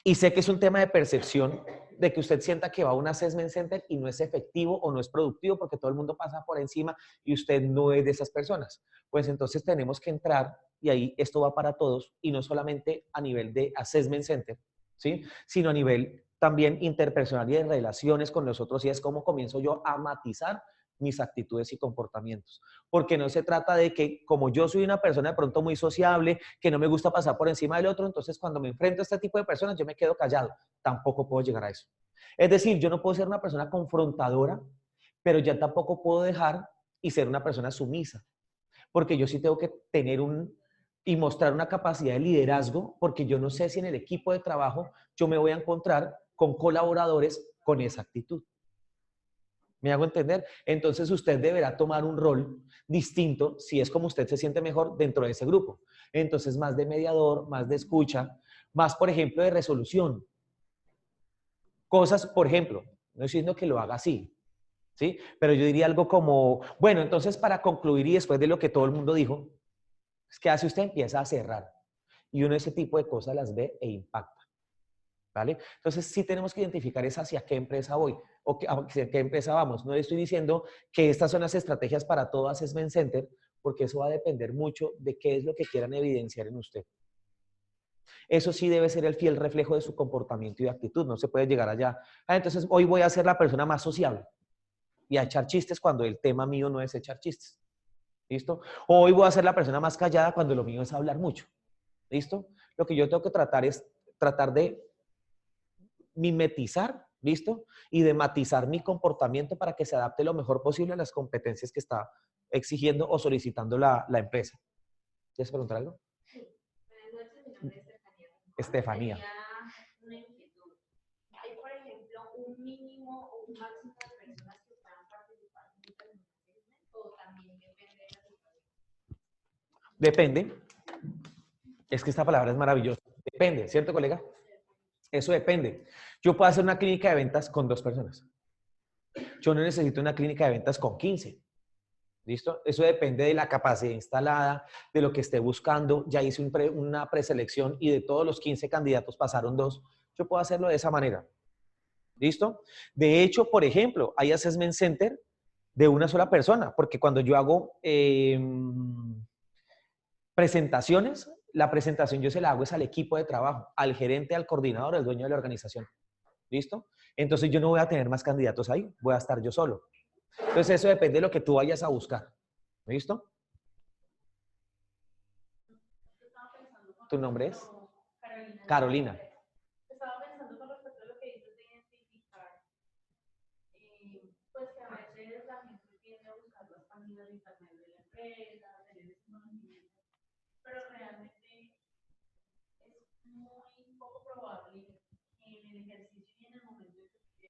y sé que es un tema de percepción, de que usted sienta que va a un assessment center y no es efectivo o no es productivo porque todo el mundo pasa por encima y usted no es de esas personas. Pues entonces tenemos que entrar, y ahí esto va para todos, y no solamente a nivel de assessment center, ¿sí? Sino a nivel también interpersonal y de relaciones con los otros, y es cómo comienzo yo a matizar mis actitudes y comportamientos. Porque no se trata de que, como yo soy una persona de pronto muy sociable, que no me gusta pasar por encima del otro, entonces cuando me enfrento a este tipo de personas, yo me quedo callado. Tampoco puedo llegar a eso. Es decir, yo no puedo ser una persona confrontadora, pero ya tampoco puedo dejar y ser una persona sumisa. Porque yo sí tengo que tener y mostrar una capacidad de liderazgo, porque yo no sé si en el equipo de trabajo yo me voy a encontrar con colaboradores con esa actitud. ¿Me hago entender? Entonces usted deberá tomar un rol distinto si es como usted se siente mejor dentro de ese grupo. Entonces más de mediador, más de escucha, más por ejemplo de resolución. Cosas, por ejemplo, no estoy diciendo que lo haga así, ¿sí? Pero yo diría algo como, bueno, entonces para concluir y después de lo que todo el mundo dijo, ¿qué hace usted? Empieza a cerrar. Y uno ese tipo de cosas las ve e impacta. ¿Vale? Entonces sí tenemos que identificar es hacia qué empresa voy o hacia qué empresa vamos. No le estoy diciendo que estas son las estrategias para todo Assessment Center, porque eso va a depender mucho de qué es lo que quieran evidenciar en usted. Eso sí debe ser el fiel reflejo de su comportamiento y de actitud. No se puede llegar allá. Entonces hoy voy a ser la persona más sociable y a echar chistes cuando el tema mío no es echar chistes. ¿Listo? O hoy voy a ser la persona más callada cuando lo mío es hablar mucho. ¿Listo? Lo que yo tengo que tratar es tratar de mimetizar, ¿listo? Y de matizar mi comportamiento para que se adapte lo mejor posible a las competencias que está exigiendo o solicitando la empresa. ¿Quieres preguntar algo? Sí. Buenas noches, mi nombre es Estefanía. Estefanía. Tenía una inquietud. ¿Hay, por ejemplo, un mínimo o un máximo de personas que puedan participar en un assessment o también depende de la situación? Depende. Es que esta palabra es maravillosa. Depende, ¿cierto, colega? Eso depende. Yo puedo hacer una clínica de ventas con 2 personas. Yo no necesito una clínica de ventas con 15. ¿Listo? Eso depende de la capacidad instalada, de lo que esté buscando. Ya hice una preselección y de todos los 15 candidatos pasaron 2. Yo puedo hacerlo de esa manera. ¿Listo? De hecho, por ejemplo, hay assessment center de una sola persona, porque cuando yo hago presentaciones, la presentación yo se la hago es al equipo de trabajo, al gerente, al coordinador, al dueño de la organización. ¿Listo? Entonces yo no voy a tener más candidatos ahí, voy a estar yo solo. Entonces eso depende de lo que tú vayas a buscar. ¿Listo? ¿Tu nombre es? Carolina. Carolina. Estaba pensando con respecto a lo que dices de identificar, pues que a veces la gente tiende a buscar las páginas de internet de la empresa, tener ese conocimiento, pero realmente es muy poco probable que en el ejercicio y en el momento en que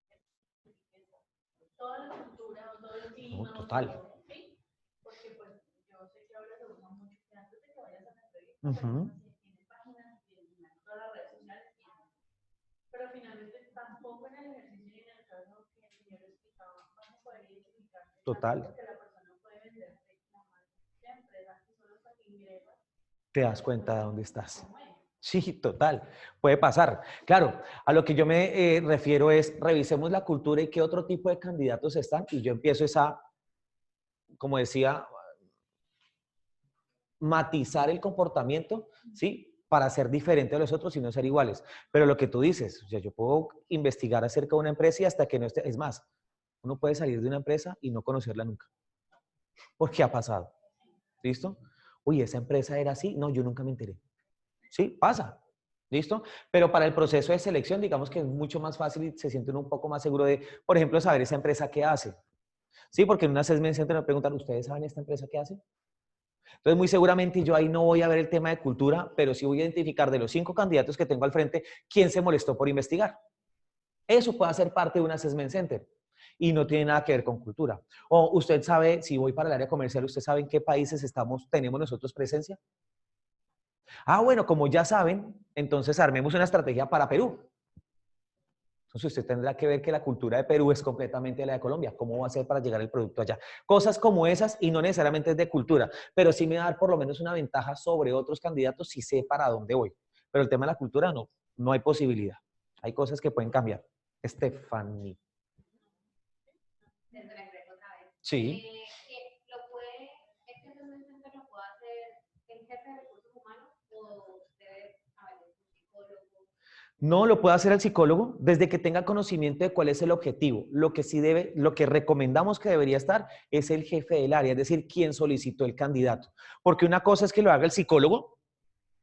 toda la cultura o todo el clima, Total. ¿sí? Porque pues yo sé que ahora se usa mucho que antes de que vayas a la entrevista, tiene páginas, tiene todas las redes sociales, pero finalmente tampoco en el ejercicio y en el caso que el señor explicaba, van a poder identificar. Total. Porque la persona puede venderte la marca de empresa y solo hasta que ingresa. Te das cuenta de dónde estás. Sí, total. Puede pasar. Claro, a lo que yo me refiero es, revisemos la cultura y qué otro tipo de candidatos están. Y yo empiezo como decía, matizar el comportamiento, ¿sí? Para ser diferente a los otros y no ser iguales. Pero lo que tú dices, o sea, yo puedo investigar acerca de una empresa y hasta que no esté, es más, uno puede salir de una empresa y no conocerla nunca. ¿Por qué ha pasado? ¿Listo? Uy, esa empresa era así. No, yo nunca me enteré. Sí, pasa. ¿Listo? Pero para el proceso de selección, digamos que es mucho más fácil y se siente uno un poco más seguro de, por ejemplo, saber esa empresa qué hace. Sí, porque en una assessment center me preguntan, ¿ustedes saben esta empresa qué hace? Entonces, muy seguramente yo ahí no voy a ver el tema de cultura, pero sí voy a identificar de los 5 candidatos que tengo al frente, quién se molestó por investigar. Eso puede ser parte de un assessment center y no tiene nada que ver con cultura. O usted sabe, si voy para el área comercial, ¿usted sabe en qué países tenemos nosotros presencia? Ah, bueno, como ya saben, entonces armemos una estrategia para Perú. Entonces usted tendrá que ver que la cultura de Perú es completamente la de Colombia. ¿Cómo va a ser para llegar el producto allá? Cosas como esas, y no necesariamente es de cultura, pero sí me va a dar por lo menos una ventaja sobre otros candidatos si sé para dónde voy. Pero el tema de la cultura no, no hay posibilidad. Hay cosas que pueden cambiar. Stephanie. Desde la empresa otra vez. Sí. Este assessment center lo puede hacer el jefe de recursos humanos o debe haber un psicólogo. No lo puede hacer el psicólogo desde que tenga conocimiento de cuál es el objetivo. Lo que sí debe, lo que recomendamos que debería estar es el jefe del área, es decir, quien solicitó el candidato. Porque una cosa es que lo haga el psicólogo.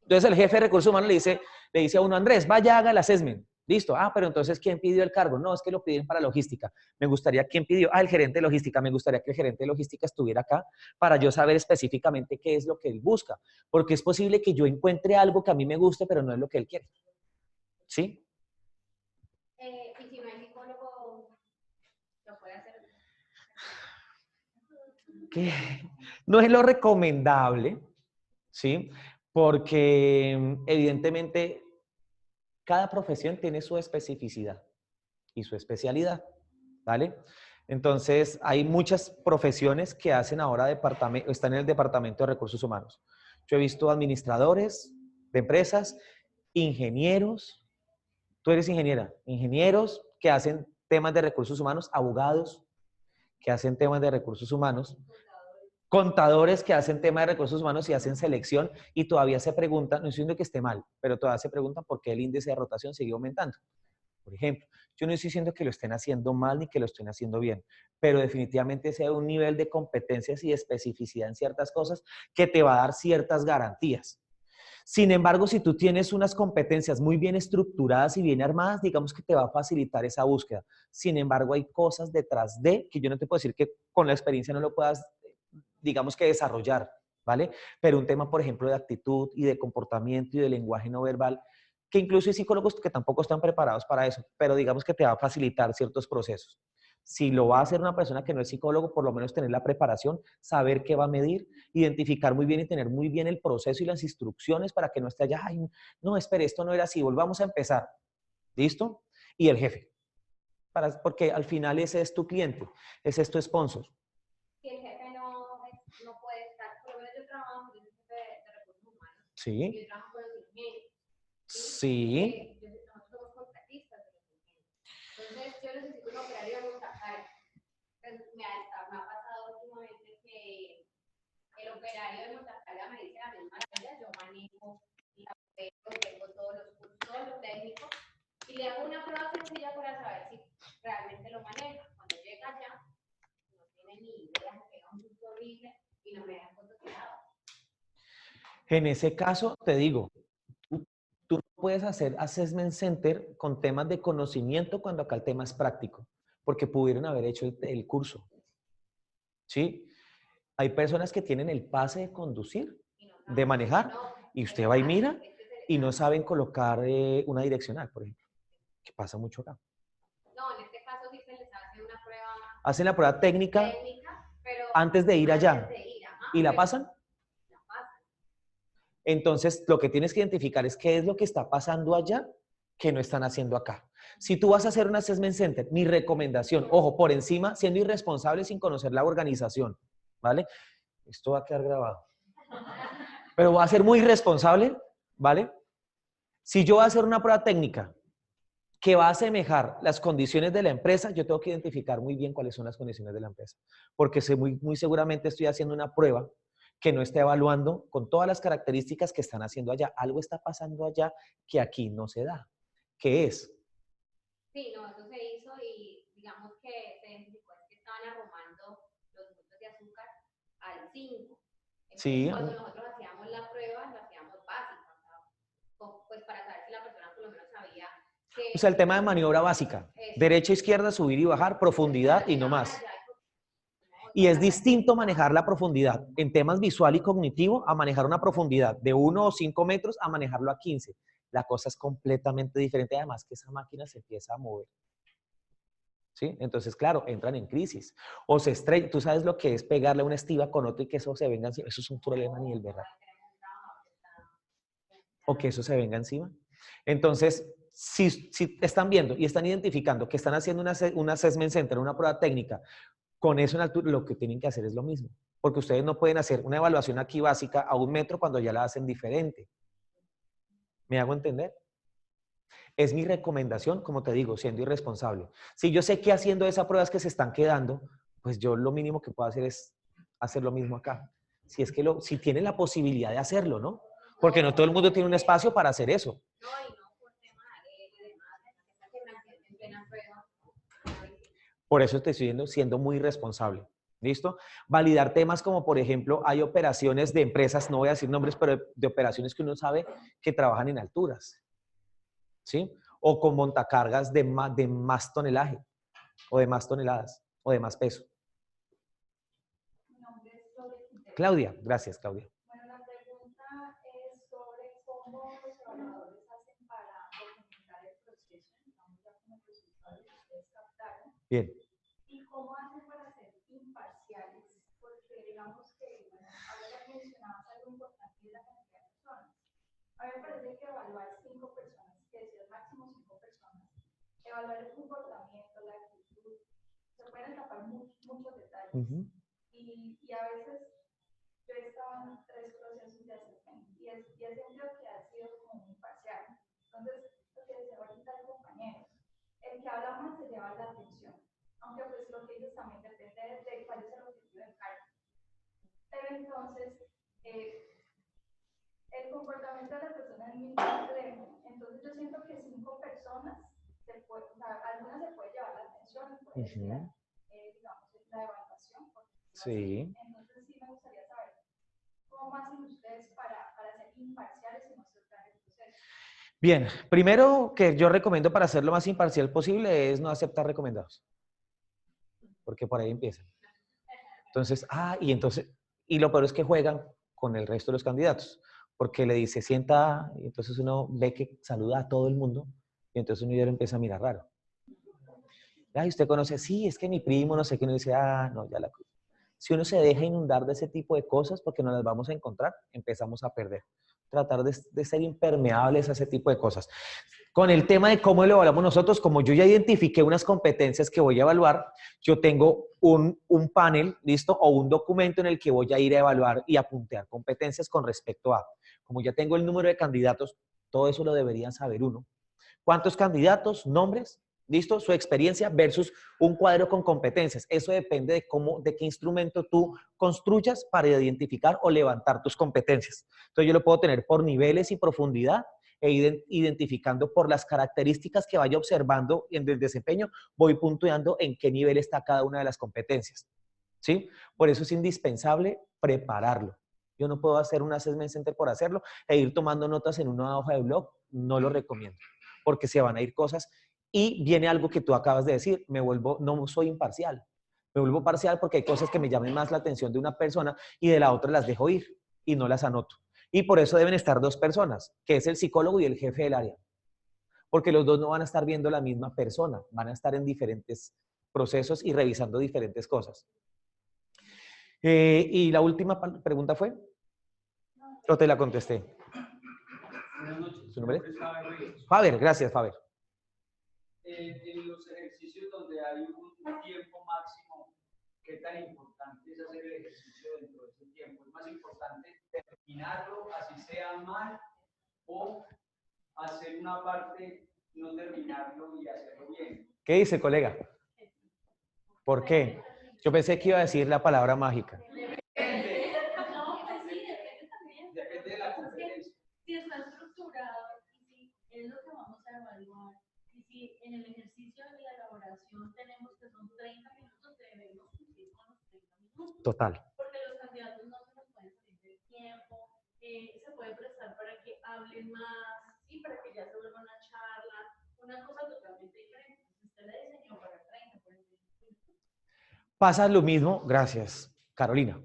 Entonces el jefe de recursos humanos le dice a uno, Andrés, vaya, haga el assessment. Listo. Ah, pero entonces, ¿quién pidió el cargo? No, es que lo piden para logística. Me gustaría, ¿quién pidió? Ah, el gerente de logística. Me gustaría que el gerente de logística estuviera acá para yo saber específicamente qué es lo que él busca. Porque es posible que yo encuentre algo que a mí me guste, pero no es lo que él quiere. ¿Sí? Y si no hay psicólogo, lo puede hacer. Que no es lo recomendable, ¿sí? Porque evidentemente cada profesión tiene su especificidad y su especialidad, ¿vale? Entonces, hay muchas profesiones que hacen ahora están en el departamento de recursos humanos. Yo he visto administradores de empresas, ingenieros, tú eres ingeniera, ingenieros que hacen temas de recursos humanos, abogados que hacen temas de recursos humanos, contadores que hacen tema de recursos humanos y hacen selección y todavía se preguntan, no estoy diciendo que esté mal, pero todavía se preguntan por qué el índice de rotación sigue aumentando. Por ejemplo, yo no estoy diciendo que lo estén haciendo mal ni que lo estén haciendo bien, pero definitivamente sea un nivel de competencias y de especificidad en ciertas cosas que te va a dar ciertas garantías. Sin embargo, si tú tienes unas competencias muy bien estructuradas y bien armadas, digamos que te va a facilitar esa búsqueda. Sin embargo, hay cosas detrás de que yo no te puedo decir que con la experiencia no lo puedas, digamos que desarrollar, ¿vale? Pero un tema, por ejemplo, de actitud y de comportamiento y de lenguaje no verbal, que incluso hay psicólogos que tampoco están preparados para eso, pero digamos que te va a facilitar ciertos procesos. Si lo va a hacer una persona que no es psicólogo, por lo menos tener la preparación, saber qué va a medir, identificar muy bien y tener muy bien el proceso y las instrucciones para que no esté allá, ay, no, espere, esto no era así, volvamos a empezar. ¿Listo? Y el jefe. Porque al final ese es tu cliente, ese es tu sponsor. Si el jefe no puede estar, por lo menos yo trabajo, yo soy jefe de recursos humanos, Sí. yo trabajo con los ingenieros. Sí. Nosotros somos contratistas de los ingenieros. Entonces, yo necesito un operario de montacarga. Me ha pasado últimamente que el operario de montacarga me dice a mí, maravilla, yo manejo la tengo todos los cursos, todo lo técnico, y le hago una prueba sencilla para saber si realmente lo maneja. Cuando llega allá, no tiene ni idea, me pega un susto horrible y no me deja fotos tiradas. En ese caso, te digo, tú puedes hacer assessment center con temas de conocimiento cuando acá el tema es práctico, porque pudieron haber hecho el curso. ¿Sí? Hay personas que tienen el pase de conducir, de manejar, y usted va y mira y no saben colocar una direccional, por ejemplo, que pasa mucho acá. No, en este caso sí se les hace una prueba. Hacen la prueba técnica pero antes de ir allá. ¿Y la pasan? La pasan. Entonces, lo que tienes que identificar es qué es lo que está pasando allá que no están haciendo acá. Si tú vas a hacer un assessment center, mi recomendación, ojo, por encima, siendo irresponsable sin conocer la organización, ¿vale? Esto va a quedar grabado. Pero va a ser muy irresponsable, ¿vale? Si yo voy a hacer una prueba técnica que va a asemejar las condiciones de la empresa, yo tengo que identificar muy bien cuáles son las condiciones de la empresa. Porque muy seguramente estoy haciendo una prueba que no está evaluando con todas las características que están haciendo allá. Algo está pasando allá que aquí no se da. ¿Qué es? Sí, no, eso se hizo y digamos que se identificó que estaban arrumando los puntos de azúcar al 5. Entonces, sí. Cuando nosotros hacíamos la prueba, la hacíamos básica, pues para saber si la persona por lo menos sabía que... O sea, el tema de maniobra básica. Derecha, izquierda, subir y bajar, profundidad y no más. Y es distinto manejar la profundidad en temas visual y cognitivo a manejar una profundidad de 1 o 5 metros a manejarlo a 15. La cosa es completamente diferente, además que esa máquina se empieza a mover. ¿Sí? Entonces, claro, entran en crisis. O se estrellan. Tú sabes lo que es pegarle una estiba con otro y que eso se venga. Eso es un problema ni el verdad. o que eso se venga encima. Entonces, si están viendo y están identificando que están haciendo un assessment center, una prueba técnica, con eso en altura, lo que tienen que hacer es lo mismo. Porque ustedes no pueden hacer una evaluación aquí básica a 1 metro cuando ya la hacen diferente. ¿Me hago entender? Es mi recomendación, como te digo, siendo irresponsable. Si yo sé que haciendo esas pruebas que se están quedando, pues yo lo mínimo que puedo hacer es hacer lo mismo acá. Si es que si tienen la posibilidad de hacerlo, ¿no? Porque no todo el mundo tiene un espacio para hacer eso. No, y no por tema de demás, que me en plena prueba. Por eso te estoy siendo muy responsable. ¿Listo? Validar temas como, por ejemplo, hay operaciones de empresas, no voy a decir nombres, pero de operaciones que uno sabe que trabajan en alturas. ¿Sí? O con montacargas de más tonelaje, o de más toneladas, o de más peso. Mi nombre es Claudia Quintero. Claudia, gracias, Claudia. Bueno, la pregunta es sobre cómo los evaluadores hacen para documentar el proceso, digamos ya como los resultados que ustedes captaron, Bien. y cómo hacen para ser imparciales, porque digamos que, bueno, ahora ya mencionabas algo importante de la cantidad de personas. A mí me parece que evaluar 5 personas, que es el máximo 5 personas, evaluar el comportamiento, la actitud, se pueden escapar muchos detalles. Y a veces yo he estado en 3 procesos de assessment y he sentido que ha sido como muy parcial. Entonces, lo que decía ahorita el compañero, el que habla más se lleva la atención, aunque pues lo que dices también depende de cuál es el objetivo del cargo. Pero entonces, el comportamiento de la persona es muy complejo. Entonces, yo siento que 5 personas, algunas se puede llevar la atención, puede ser, digamos, la evaluación. Sí. Entonces, sí me gustaría saber cómo hacen ustedes para ser imparciales y no aceptar el proceso. Bien, primero que yo recomiendo para ser lo más imparcial posible es no aceptar recomendados. Porque por ahí empiezan. Entonces, y lo peor es que juegan con el resto de los candidatos. Porque le dice, sienta, y entonces uno ve que saluda a todo el mundo, y entonces uno ya lo empieza a mirar raro. Ay, usted conoce, sí, es que mi primo, no sé qué, uno dice, no, ya la cruz. Si uno se deja inundar de ese tipo de cosas, porque no las vamos a encontrar, empezamos a perder. Tratar de ser impermeables a ese tipo de cosas. Con el tema de cómo lo evaluamos nosotros, como yo ya identifiqué unas competencias que voy a evaluar, yo tengo un panel, ¿listo? O un documento en el que voy a ir a evaluar y a puntear competencias con respecto a, como ya tengo el número de candidatos, todo eso lo deberían saber uno. ¿Cuántos candidatos? ¿Nombres? ¿Listo? Su experiencia versus un cuadro con competencias. Eso depende de qué instrumento tú construyas para identificar o levantar tus competencias. Entonces yo lo puedo tener por niveles y profundidad e identificando por las características que vaya observando en el desempeño, voy puntuando en qué nivel está cada una de las competencias. ¿Sí? Por eso es indispensable prepararlo. Yo no puedo hacer un assessment center por hacerlo e ir tomando notas en una hoja de blog. No lo recomiendo, porque se van a ir cosas. Y viene algo que tú acabas de decir, no soy imparcial. Me vuelvo parcial porque hay cosas que me llamen más la atención de una persona y de la otra las dejo ir y no las anoto. Y por eso deben estar 2 personas, que es el psicólogo y el jefe del área. Porque los 2 no van a estar viendo la misma persona, van a estar en diferentes procesos y revisando diferentes cosas. Y la última pregunta fue, ¿o te la contesté? Buenas noches. ¿Su nombre? Faber. Faber, gracias, Faber. En los ejercicios donde hay un tiempo máximo, ¿qué tan importante es hacer el ejercicio dentro de ese tiempo? ¿Es más importante terminarlo, así sea mal, o hacer una parte, no terminarlo y hacerlo bien? ¿Qué dice, colega? ¿Por qué? Yo pensé que iba a decir la palabra mágica. No, pues sí, depende también. Depende de la competencia. Si está estructurado y si es lo que vamos a evaluar, y si en el ejercicio de la elaboración tenemos que son 30 minutos, debemos cumplir con los 30 minutos. Total. Porque los candidatos no se nos pueden salir del tiempo, se puede prestar para que hablen más, y para que ya se vuelva una charla, una cosa totalmente diferente. Usted la diseñó para 30, 45 minutos. Pasa lo mismo, gracias, Carolina.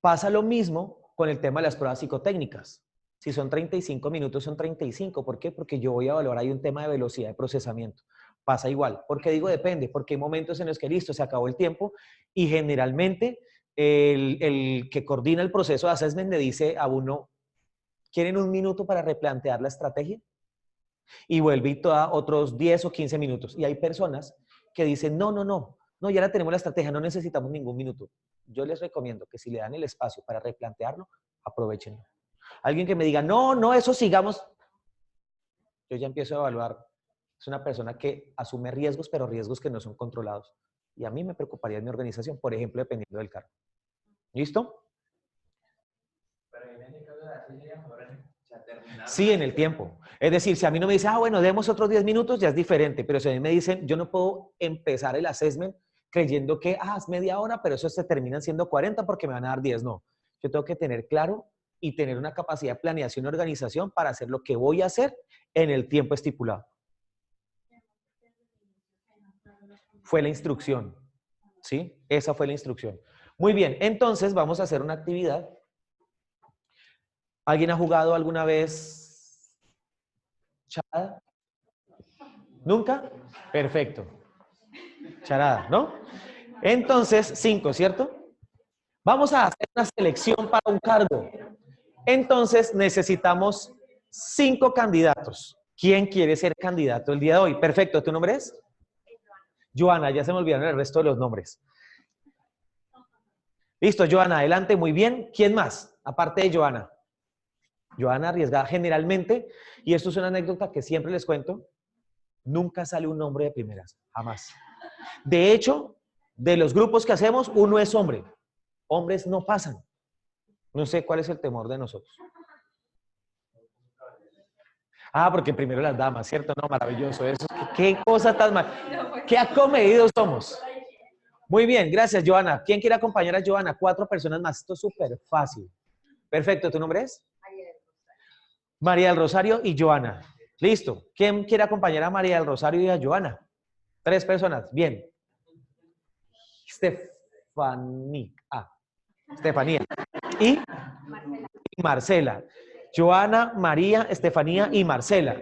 Pasa lo mismo con el tema de las pruebas psicotécnicas. Si son 35 minutos, son 35. ¿Por qué? Porque yo voy a evaluar ahí un tema de velocidad de procesamiento. Pasa igual. ¿Por qué digo depende? Porque hay momentos en los que listo, se acabó el tiempo y generalmente el que coordina el proceso de assessment le dice a uno, ¿Quieren un minuto para replantear la estrategia? Y vuelve y toda otros 10 o 15 minutos. Y hay personas que dicen, no, ya la tenemos la estrategia, no necesitamos ningún minuto. Yo les recomiendo que si le dan el espacio para replantearlo, aprovechenlo. Alguien que me diga, no, eso sigamos. Yo ya empiezo a evaluar. Es una persona que asume riesgos, pero riesgos que no son controlados. Y a mí me preocuparía en mi organización, por ejemplo, dependiendo del cargo. ¿Listo? Pero en este caso, así sería mejor terminar. Sí, en el tiempo. Es decir, si a mí no me dicen, bueno, demos otros 10 minutos, ya es diferente. Pero si a mí me dicen, yo no puedo empezar el assessment creyendo que, es media hora, pero eso se terminan siendo 40 porque me van a dar 10. No. Yo tengo que tener claro y tener una capacidad de planeación y organización para hacer lo que voy a hacer en el tiempo estipulado. Fue la instrucción. ¿Sí? Esa fue la instrucción. Muy bien, entonces vamos a hacer una actividad. ¿Alguien ha jugado alguna vez charada? ¿Nunca? Perfecto. Charada, ¿no? Entonces, 5, ¿cierto? Vamos a hacer una selección para un cargo. Entonces, necesitamos 5 candidatos. ¿Quién quiere ser candidato el día de hoy? Perfecto. ¿Tu nombre es? Joana, ya se me olvidaron el resto de los nombres. Listo, Joana, adelante, muy bien. ¿Quién más? Aparte de Joana. Joana arriesgada generalmente, y esto es una anécdota que siempre les cuento, nunca sale un hombre de primeras, jamás. De hecho, de los grupos que hacemos, uno es hombre. Hombres no pasan. No sé cuál es el temor de nosotros. Porque primero las damas, ¿cierto? No, maravilloso. Eso, qué cosa tan mal. Qué acomedidos somos. Muy bien, gracias, Joana. ¿Quién quiere acompañar a Joana? 4 personas más. Esto es súper fácil. Perfecto, ¿tu nombre es? María del Rosario y Joana. Listo. ¿Quién quiere acompañar a María del Rosario y a Joana? 3 personas. Bien. Estefanía. Y Marcela. Joana, María, Estefanía y Marcela.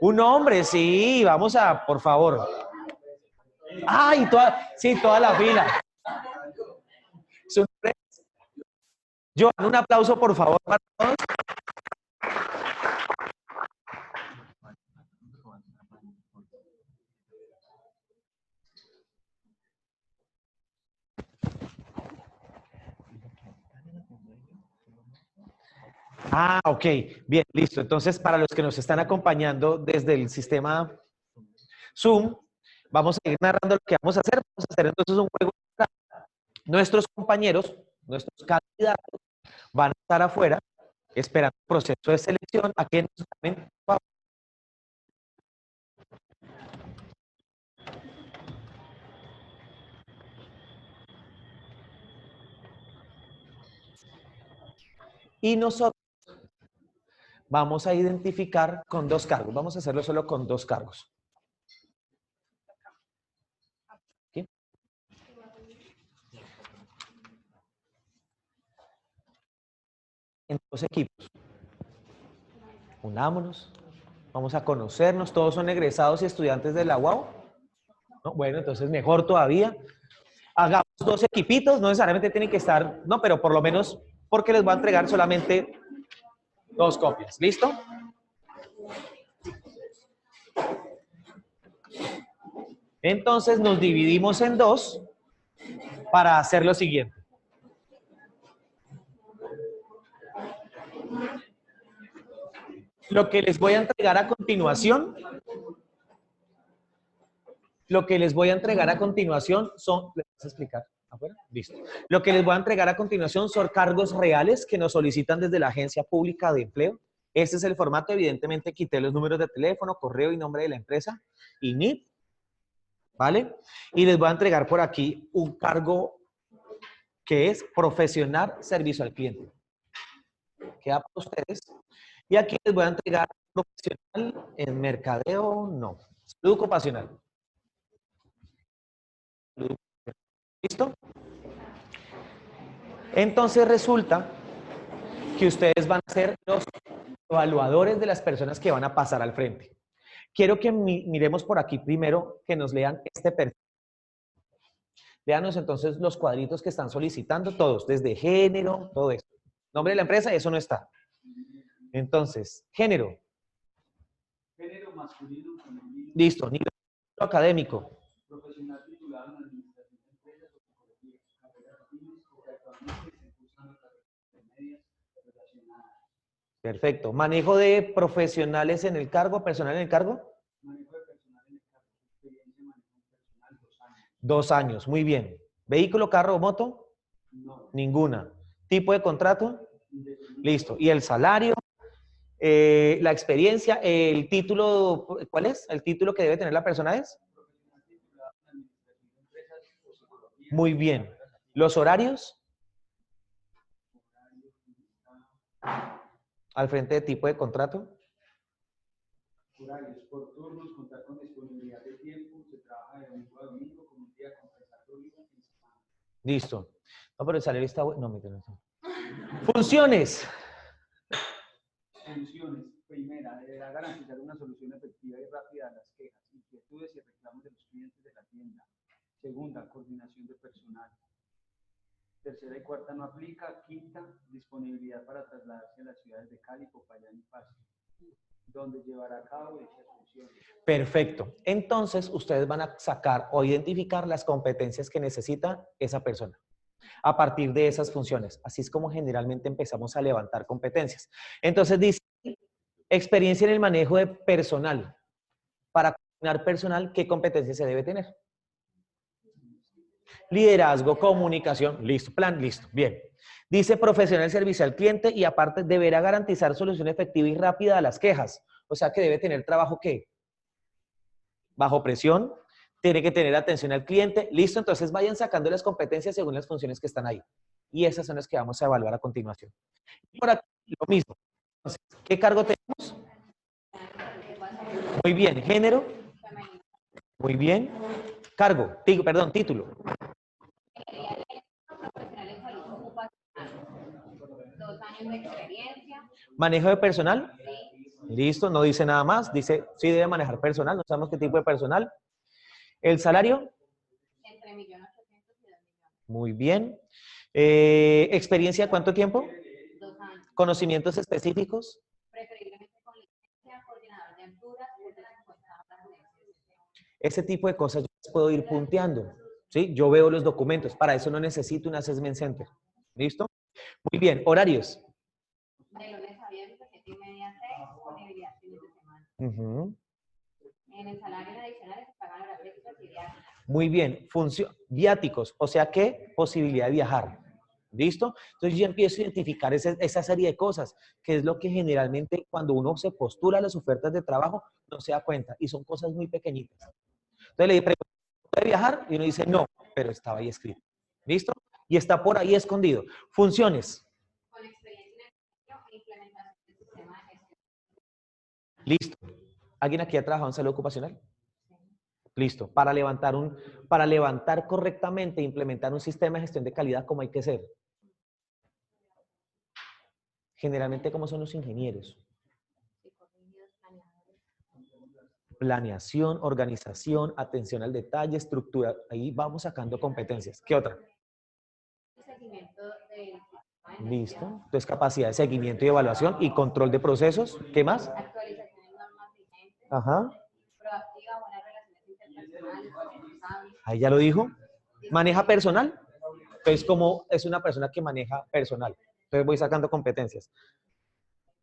Un hombre, sí. Vamos a, por favor. Toda la fila. Su nombre es Joana, un aplauso, por favor, para todos. Ok, bien, listo. Entonces, para los que nos están acompañando desde el sistema Zoom, vamos a ir narrando lo que vamos a hacer. Vamos a hacer entonces un juego. Nuestros compañeros, nuestros candidatos, van a estar afuera esperando el proceso de selección. ¿A quién nos llamen? Y nosotros vamos a identificar con 2 cargos. Vamos a hacerlo solo con 2 cargos. ¿Sí? En 2 equipos. Unámonos. Vamos a conocernos. Todos son egresados y estudiantes de la UAU. ¿No? Bueno, entonces mejor todavía. Hagamos 2 equipitos. No necesariamente tienen que estar, no, pero por lo menos porque les voy a entregar solamente 2 copias. ¿Listo? Entonces nos dividimos en 2 para hacer lo siguiente. Lo que les voy a entregar a continuación, son, ¿les vas a explicar afuera? Listo. Lo que les voy a entregar a continuación son cargos reales que nos solicitan desde la Agencia Pública de Empleo. Este es el formato, evidentemente quité los números de teléfono, correo y nombre de la empresa y NIP, ¿vale? Y les voy a entregar por aquí un cargo que es profesional servicio al cliente. Queda para ustedes. Y aquí les voy a entregar profesional en mercadeo, no. Salud ocupacional. ¿Listo? Entonces resulta que ustedes van a ser los evaluadores de las personas que van a pasar al frente. Quiero que miremos por aquí primero, que nos lean este perfil. Léanos entonces los cuadritos que están solicitando, todos, desde género, todo esto. Nombre de la empresa, eso no está. Entonces, género. Género masculino, femenino. Listo. Nivel académico. Profesional titulado en administración de empresas o psicología. Carreras afines que actualmente se cursan las carreras intermedias relacionadas. Perfecto. Manejo de profesionales en el cargo, personal en el cargo. Manejo de personal en el cargo. Experiencia en manejo personal, 2 años. 2 años, muy bien. ¿Vehículo, carro o moto? No. Ninguna. ¿Tipo de contrato? Independiente. Listo. ¿Y el salario? La experiencia, el título, ¿cuál es? ¿El título que debe tener la persona es? Profesional titulado en administración de empresas o psicología. Muy bien. ¿Los horarios? Al frente de tipo de contrato. Horarios por turnos, contar con disponibilidad de tiempo, se trabaja de domingo a domingo con un día compensatorio en semana. Listo. No, pero el salario está bueno. No, mentira, no. Funciones. Funciones. Primera, deberá garantizar una solución efectiva y rápida a las quejas, inquietudes y reclamos de los clientes de la tienda. Segunda, coordinación de personal. Tercera y cuarta no aplica. Quinta, disponibilidad para trasladarse a las ciudades de Cali, Popayán y Pasto, donde llevará a cabo dichas funciones. Perfecto. Entonces, ustedes van a sacar o identificar las competencias que necesita esa persona a partir de esas funciones. Así es como generalmente empezamos a levantar competencias. Entonces, dice, experiencia en el manejo de personal. Para coordinar personal, ¿qué competencias se debe tener? Liderazgo, comunicación, listo, plan, listo, bien. Dice profesional servicio al cliente y aparte deberá garantizar solución efectiva y rápida a las quejas. O sea que debe tener trabajo, ¿qué? Bajo presión, tiene que tener atención al cliente, listo, entonces vayan sacando las competencias según las funciones que están ahí. Y esas son las que vamos a evaluar a continuación. Y por aquí lo mismo. Entonces, ¿qué cargo tenemos? Muy bien, género. Muy bien. Cargo, perdón, título. Profesional en salud ocupacional. 2 años de experiencia. Manejo de personal. Sí. Listo, no dice nada más. Dice, sí debe manejar personal, no sabemos qué tipo de personal. El salario. Entre 1.800.000 y 2 millones. Muy bien. ¿Experiencia cuánto tiempo? 2 años. ¿Conocimientos específicos? Preferiblemente con licencia, coordinador de alturas, de 50 horas de Ese tipo de cosas yo las puedo ir punteando. ¿Sí? Yo veo los documentos. Para eso no necesito un assessment center. ¿Listo? Muy bien. ¿Horarios? de lunes a viernes, de 7:30 a 6, disponibilidad fines de semana. Uh-huh. En el salario adicional se pagan horas extras y viajes. Muy bien. Viáticos, o sea que posibilidad de viajar. ¿Listo? Entonces yo empiezo a identificar esa serie de cosas, que es lo que generalmente cuando uno se postula a las ofertas de trabajo no se da cuenta y son cosas muy pequeñitas. Entonces le pregunto, ¿puede viajar? Y uno dice, no, pero estaba ahí escrito. ¿Listo? Y está por ahí escondido. Funciones. Con experiencia en el e implementación del sistema de gestión. Listo. ¿Alguien aquí ha trabajado en salud ocupacional? Listo. Para levantar correctamente e implementar un sistema de gestión de calidad, ¿cómo hay que ser? Generalmente, ¿cómo son los ingenieros? Planeación, organización, atención al detalle, estructura. Ahí vamos sacando competencias. ¿Qué otra? Seguimiento del Listo. Entonces, capacidad de seguimiento y evaluación y control de procesos. ¿Qué más? actualización de normas vigentes. Ajá. Proactiva, buenas relaciones interpersonales, responsables. Ahí ya lo dijo. ¿Maneja personal? Entonces, como es una persona que maneja personal. Entonces, voy sacando competencias.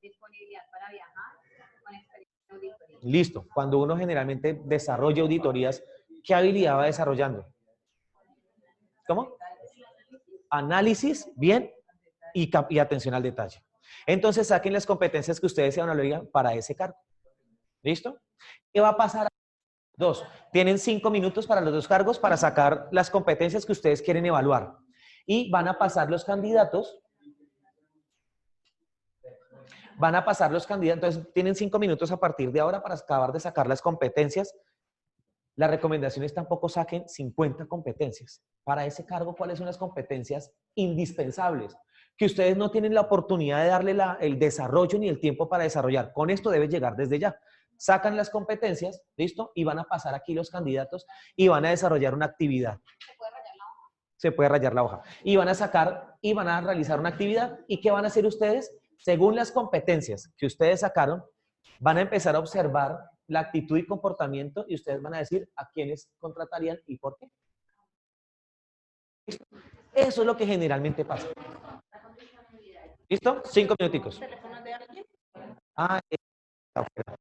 Disponibilidad para viajar, con experiencia en auditoría. Listo. Cuando uno generalmente desarrolla auditorías, ¿qué habilidad va desarrollando? ¿Cómo? Análisis, bien, y atención al detalle. Entonces, saquen las competencias que ustedes se valorarían para ese cargo. ¿Listo? ¿Qué va a pasar? 2. Tienen 5 minutos para los 2 cargos para sacar las competencias que ustedes quieren evaluar. Y van a pasar los candidatos. Entonces, tienen 5 minutos a partir de ahora para acabar de sacar las competencias. La recomendación es tampoco saquen 50 competencias. Para ese cargo, ¿cuáles son las competencias indispensables? Que ustedes no tienen la oportunidad de darle el desarrollo ni el tiempo para desarrollar. Con esto debe llegar desde ya. Sacan las competencias, ¿listo? Y van a pasar aquí los candidatos y van a desarrollar una actividad. ¿Se puede rayar la hoja? Se puede rayar la hoja. Y van a realizar una actividad. ¿Y qué van a hacer ustedes? Según las competencias que ustedes sacaron, van a empezar a observar la actitud y comportamiento y ustedes van a decir a quiénes contratarían y por qué. Eso es lo que generalmente pasa. ¿Listo? 5 minuticos. Ah, está afuera.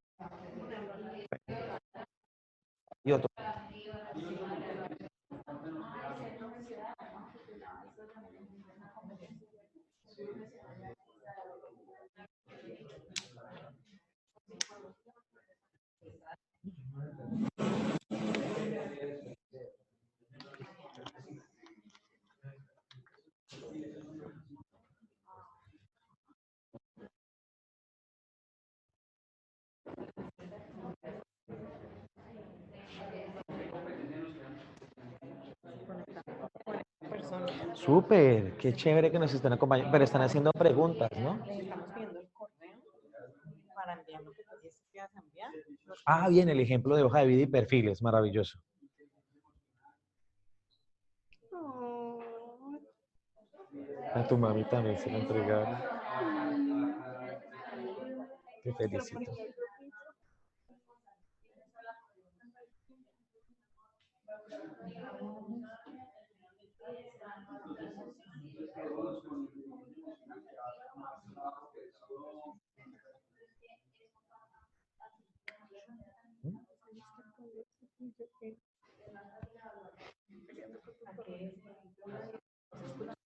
Y otro. Súper, qué chévere que nos están acompañando, pero están haciendo preguntas, ¿no? Estamos pidiendo el correo para enviar lo que tú dices que vas a enviar. Ah, bien, el ejemplo de hoja de vida y perfiles, maravilloso. A tu mami también se lo entregaron. Te felicito.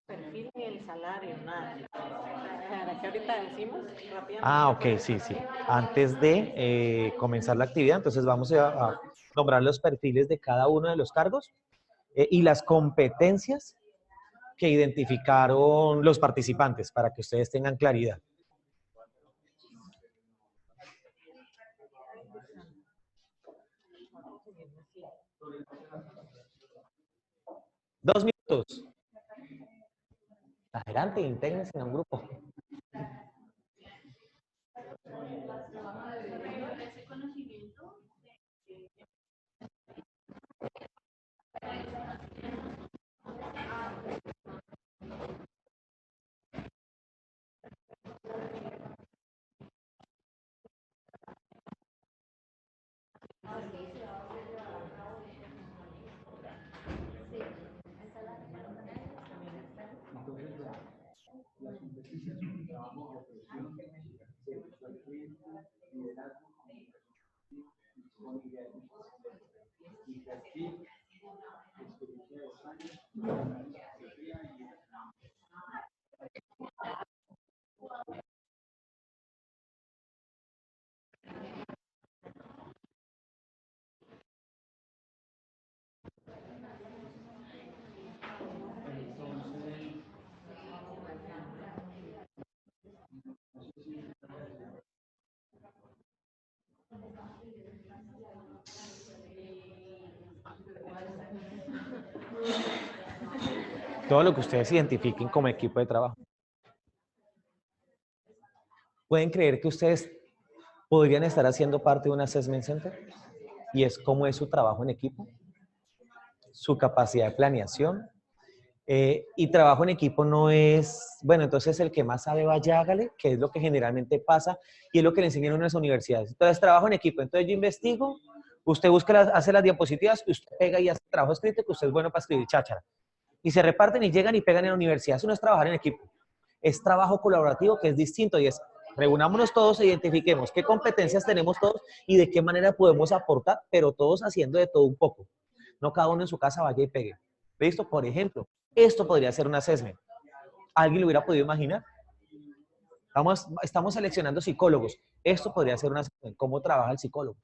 Perfil ni el salario, nada. ¿Para qué ahorita decimos? Rápidamente. Ah, ok, sí, sí. Antes de comenzar la actividad, entonces vamos a nombrar los perfiles de cada uno de los cargos y las competencias que identificaron los participantes para que ustedes tengan claridad. Dos minutos. Adelante, intégrense en un grupo. Ese conocimiento Todo lo que ustedes identifiquen como equipo de trabajo. ¿Pueden creer que ustedes podrían estar haciendo parte de un assessment center? Y es cómo es su trabajo en equipo, su capacidad de planeación. Y trabajo en equipo no es, bueno, entonces el que más sabe vaya, hágale, que es lo que generalmente pasa y es lo que le enseñan en las universidades. Entonces, trabajo en equipo. Entonces, yo investigo, usted busca, hace las diapositivas, usted pega y hace trabajo escrito, que usted es bueno para escribir cháchara. Y se reparten y llegan y pegan en la universidad. Eso no es trabajar en equipo. Es trabajo colaborativo, que es distinto y es reunámonos todos e identifiquemos qué competencias tenemos todos y de qué manera podemos aportar, pero todos haciendo de todo un poco. No cada uno en su casa vaya y pegue. ¿Listo? Por ejemplo, esto podría ser un assessment. ¿Alguien lo hubiera podido imaginar? Estamos seleccionando psicólogos. Esto podría ser un assessment. ¿Cómo trabaja el psicólogo?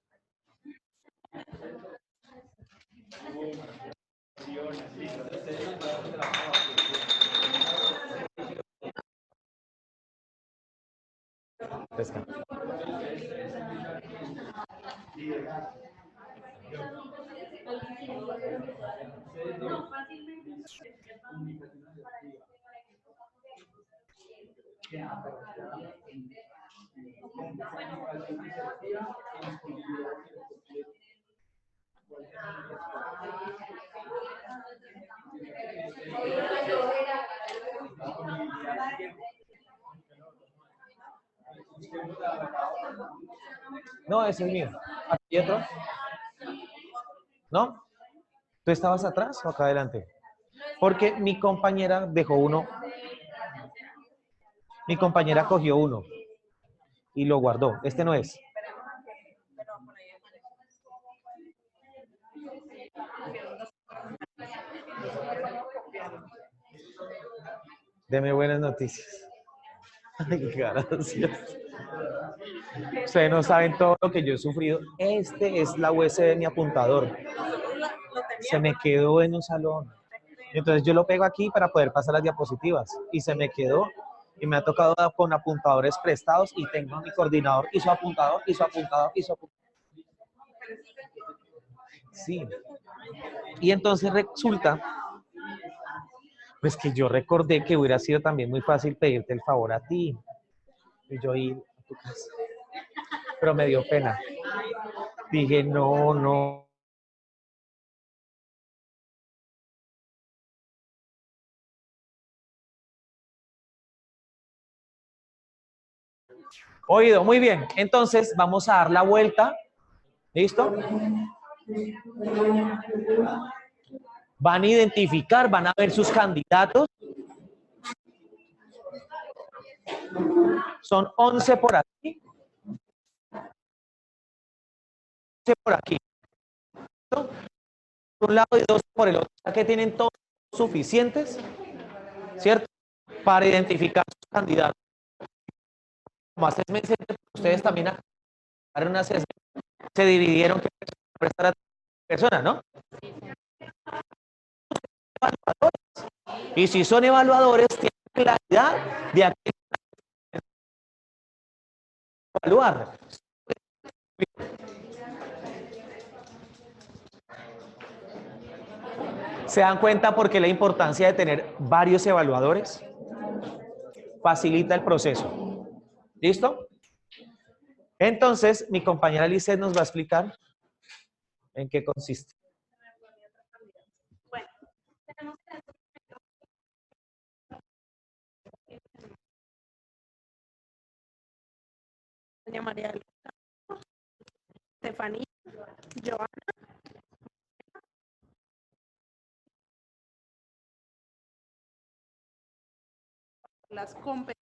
Descansa. no fácilmente No, ese es mío. ¿Aquí hay otro? ¿No? ¿Tú estabas atrás o acá adelante? Porque mi compañera dejó uno. Mi compañera cogió uno y lo guardó. Este no es. Deme buenas noticias. Ay, gracias. Ustedes no saben todo lo que yo he sufrido. Este es la USB de mi apuntador. Se me quedó en un salón. Entonces yo lo pego aquí para poder pasar las diapositivas. Y se me quedó. Y me ha tocado con apuntadores prestados. Y tengo a mi coordinador y su apuntador, y su apuntador, y su apuntador. Sí. Y entonces resulta, pues que yo recordé que hubiera sido también muy fácil pedirte el favor a ti. Y yo ir a tu casa. Pero me dio pena. Dije, no, no. Oído, muy bien. Entonces vamos a dar la vuelta. ¿Listo? Van a identificar, van a ver sus candidatos. Son 11 por aquí. 11 por aquí. ¿Listo? Por un lado y 2 por el otro. Ya que tienen todos suficientes, ¿cierto? Para identificar sus candidatos. Como haces ustedes también se dividieron que prestar a personas, ¿no? Y si son evaluadores, tienen claridad de a qué evaluar. ¿Se dan cuenta por qué la importancia de tener varios evaluadores? Facilita el proceso. ¿Listo? Entonces, mi compañera Lisset nos va a explicar en qué consiste. Bueno, tenemos que doña María Estefanía, Joana, las competencias.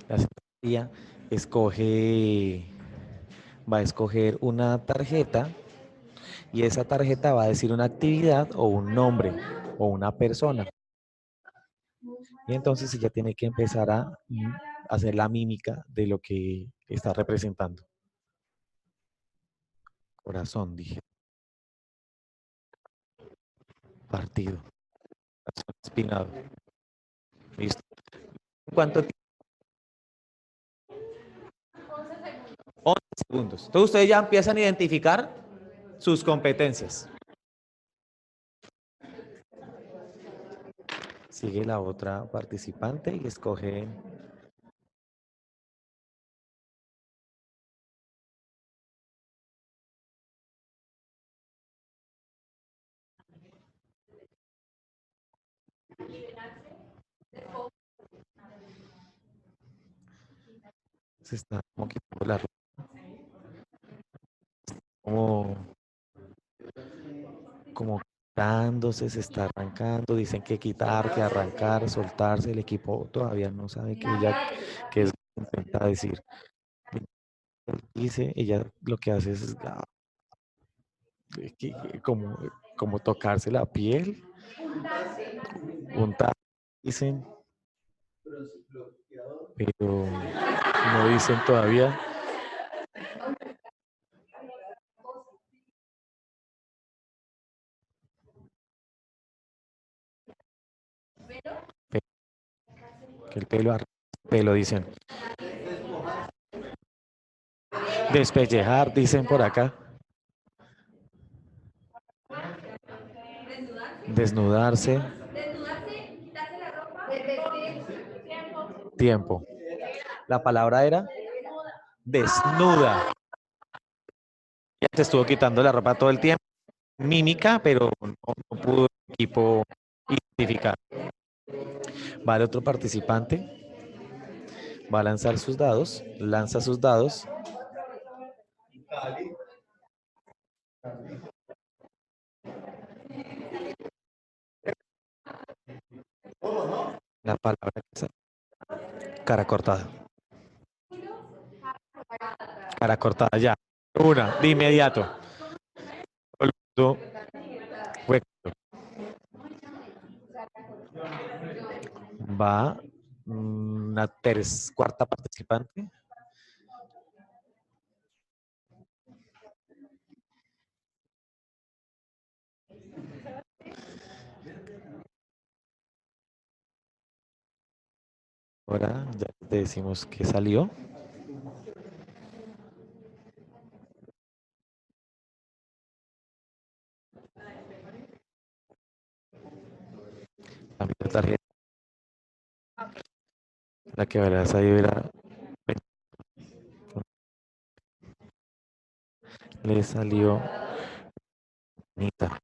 La secretaría va a escoger una tarjeta y esa tarjeta va a decir una actividad o un nombre o una persona. Y entonces ella tiene que empezar a hacer la mímica de lo que está representando. Corazón, dije. Partido. Espinado. ¿Listo? ¿Cuánto tiempo? 11 segundos. Entonces ustedes ya empiezan a identificar sus competencias. Sigue la otra participante y escoge. Se está como quitando la como quitándose, se está arrancando, dicen que quitar, que arrancar, soltarse, el equipo todavía no sabe que es intenta decir. Dice, ella lo que hace es como tocarse la piel, untar, dicen, pero no dicen todavía. Que el pelo dicen. Despellejar, dicen por acá. Desnudarse. Desnudarse, quitarse la ropa, vestir. Tiempo. La palabra era desnuda. Ya te estuvo quitando la ropa todo el tiempo. Mímica, pero no pudo el equipo identificar. Vale, otro participante. Va a lanzar sus dados. Lanza sus dados. La palabra que es cara cortada. Cara cortada ya. Una, de inmediato. Fue. Va una cuarta participante. Ahora ya te decimos que salió. La misma tarjeta. La que habrá salido era. Le salió. Anita.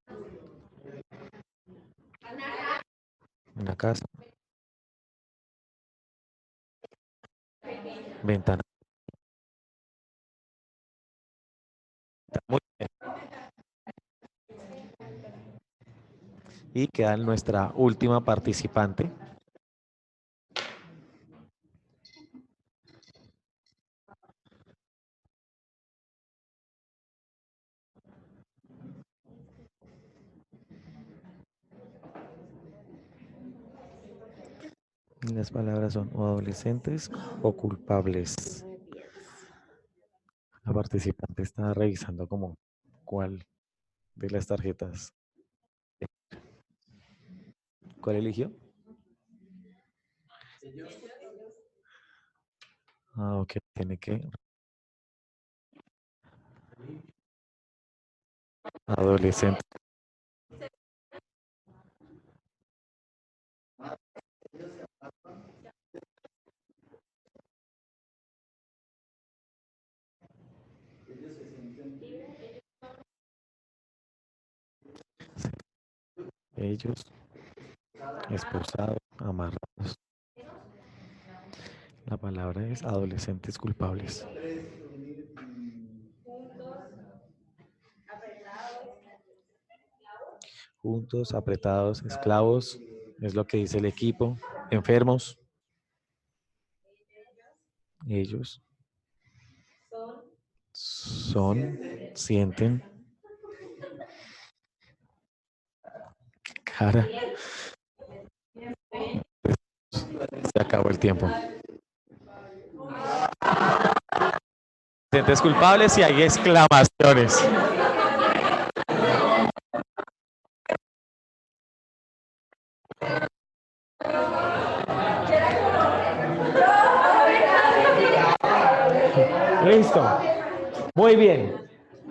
Una casa. Ventana. Muy bien. Y queda nuestra última participante. Y las palabras son o adolescentes o culpables. La participante está revisando como cuál de las tarjetas. ¿Cuál eligió? Ah, ok, tiene que. Adolescente. Ellos, esposados, amarrados. La palabra es adolescentes culpables. Juntos, apretados, esclavos, es lo que dice el equipo. Enfermos. Ellos son, sienten. Cara. Se acabó el tiempo. Sientes culpables y hay exclamaciones. Listo. Muy bien.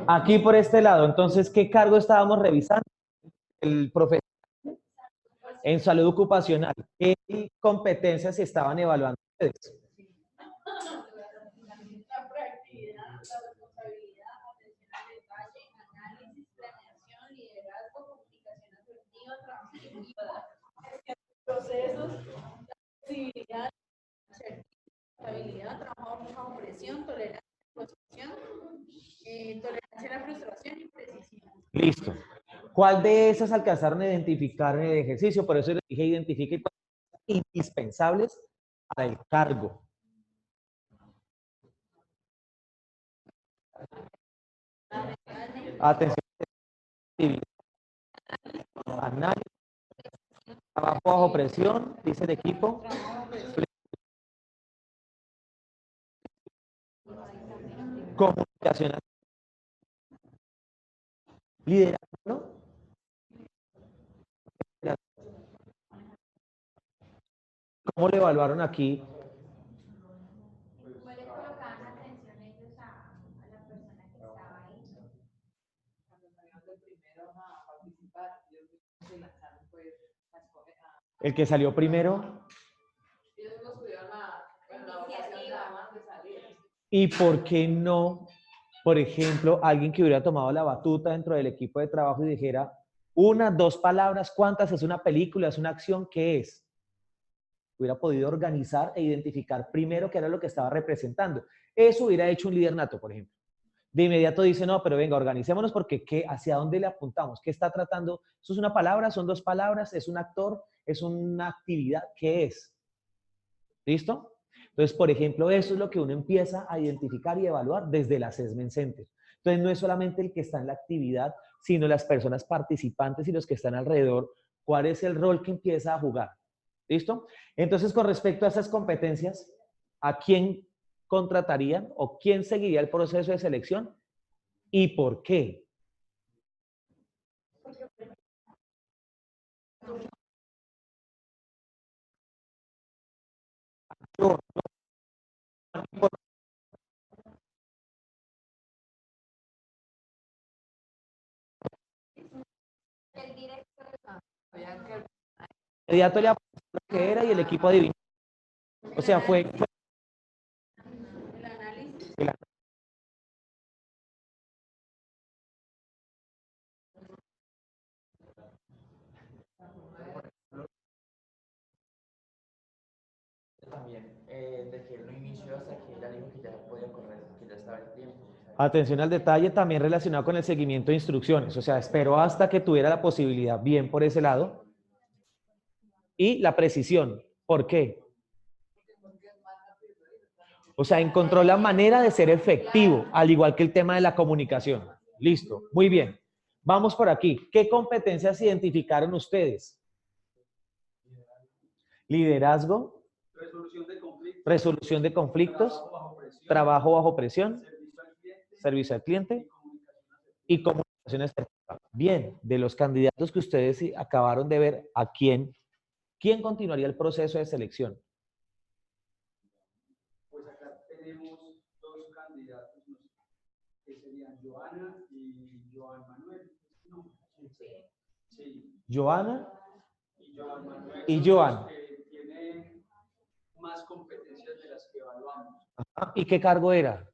Aquí por este lado, entonces, ¿qué cargo estábamos revisando? El profesor en salud ocupacional. ¿Qué competencias se estaban evaluando ustedes? La proactividad, la responsabilidad, atención al detalle, análisis, planeación, liderazgo, comunicación asertiva, trabajo en equipo, procesos, flexibilidad, estabilidad, trabajo bajo presión, tolerancia a la frustración, tolerancia a la frustración y precisión. Listo. ¿Cuál de esas alcanzaron a identificar en el ejercicio? Por eso les dije identifique indispensables para el cargo. Atención, análisis, trabajo bajo presión, dice el equipo, Comunicación. Liderazgo, ¿no? ¿Cómo le evaluaron aquí? ¿Cómo le colocaban atención ellos a la persona que estaba ahí? Cuando salieron de primero a participar, ellos mismos se lanzaron pues El que salió primero. ellos mismos subieron la votación nada más de salir. ¿Y por qué no, por ejemplo, alguien que hubiera tomado la batuta dentro del equipo de trabajo y dijera una, dos palabras, cuántas, es una película, es una acción, ¿qué es? Hubiera podido organizar e identificar primero qué era lo que estaba representando. Eso hubiera hecho un líder nato, por ejemplo. De inmediato dice, no, pero venga, organicémonos porque ¿hacia dónde le apuntamos? ¿Qué está tratando? ¿Eso es una palabra? ¿Son dos palabras? ¿Es un actor? ¿Es una actividad? ¿Qué es? ¿Listo? Entonces, por ejemplo, eso es lo que uno empieza a identificar y evaluar desde el Assessment Center. Entonces, no es solamente el que está en la actividad, sino las personas participantes y los que están alrededor, cuál es el rol que empieza a jugar. ¿Listo? Entonces, con respecto a esas competencias, ¿a quién contratarían o quién seguiría el proceso de selección y por qué? El director. Inmediato le apuntó lo que era y el equipo adivinó. O sea, fue El análisis. También, de que él no inició hasta que ella dijo que ya podía correr, que ya estaba el tiempo. atención al detalle también relacionado con el seguimiento de instrucciones. O sea, esperó hasta que tuviera la posibilidad, bien por ese lado. Y la precisión. ¿Por qué? O sea, encontró la manera de ser efectivo, al igual que el tema de la comunicación. Listo, muy bien. Vamos por aquí. ¿Qué competencias identificaron ustedes? Liderazgo. Resolución de conflictos. Trabajo bajo presión. Servicio al cliente. Y comunicación asertiva. Bien, de los candidatos que ustedes acabaron de ver, ¿a quién continuaría el proceso de selección? Pues acá tenemos dos candidatos que serían Joana y Joan Manuel. No, sí. Joana Y Joan Manuel. y Joan. Que tienen más competencias de las que evaluamos. Ajá. ¿Y qué cargo era?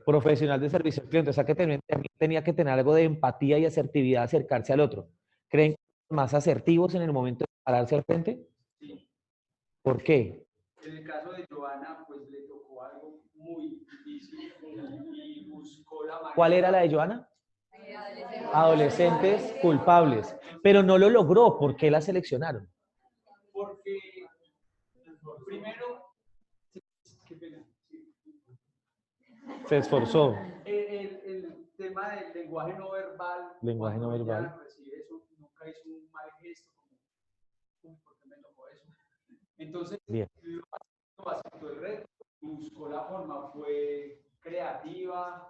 Profesional de servicio al cliente. O sea que también tenía que tener algo de empatía y asertividad, acercarse al otro. ¿Creen que son más asertivos en el momento de pararse al frente? Sí. ¿Por qué? En el caso de Joana, pues le tocó algo muy difícil y buscó la manera. ¿Cuál era la de Joana? Adolescentes culpables. Pero no lo logró. ¿Por qué la seleccionaron? Porque primero, qué pena. Se esforzó. El tema del lenguaje no verbal. Lenguaje no cuando ella verbal. recibe eso, nunca hizo un mal gesto, como, ¿por qué me tocó eso? Entonces, Bien. lo aceptó el reto, buscó la forma, fue creativa,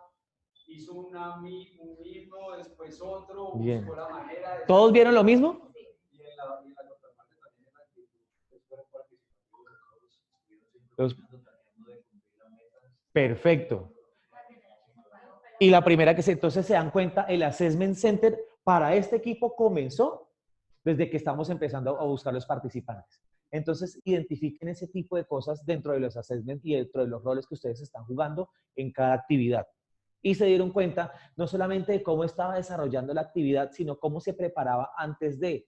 hizo un himno, después otro, Bien. buscó la manera de... ¿Todos vieron lo mismo? Y en la otra parte también en la actitud, después participativo de todos, Los- tratando de cumplir la meta. Perfecto. Y la primera que entonces se dan cuenta, el Assessment Center para este equipo comenzó desde que estamos empezando a buscar los participantes. Entonces, identifiquen ese tipo de cosas dentro de los assessments y dentro de los roles que ustedes están jugando en cada actividad. Y se dieron cuenta no solamente de cómo estaba desarrollando la actividad, sino cómo se preparaba antes de.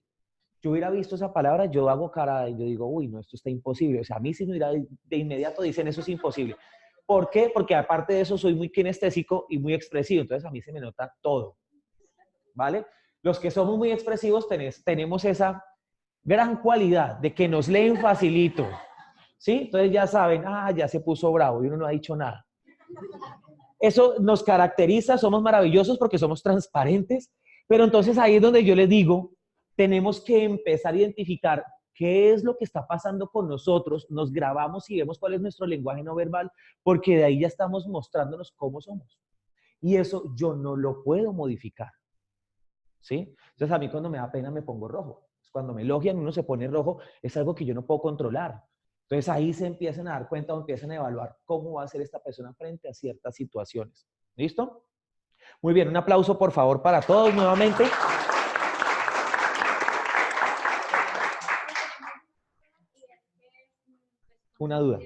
Yo hubiera visto esa palabra, yo hago cara y yo digo, uy, no, esto está imposible. O sea, a mí si me hubiera de inmediato dicen, eso es imposible. ¿Por qué? Porque aparte de eso soy muy kinestésico y muy expresivo, entonces a mí se me nota todo. ¿Vale? Los que somos muy expresivos tenemos esa gran cualidad de que nos leen facilito. ¿Sí? Entonces ya saben, ya se puso bravo y uno no ha dicho nada. Eso nos caracteriza, somos maravillosos porque somos transparentes, pero entonces ahí es donde yo les digo, tenemos que empezar a identificar qué es lo que está pasando con nosotros, nos grabamos y vemos cuál es nuestro lenguaje no verbal, porque de ahí ya estamos mostrándonos cómo somos. Y eso yo no lo puedo modificar. ¿Sí? Entonces a mí cuando me da pena me pongo rojo. Cuando me elogian uno se pone rojo, es algo que yo no puedo controlar. Entonces ahí se empiezan a dar cuenta o empiezan a evaluar cómo va a ser esta persona frente a ciertas situaciones. ¿Listo? Muy bien, un aplauso por favor para todos nuevamente. Una duda.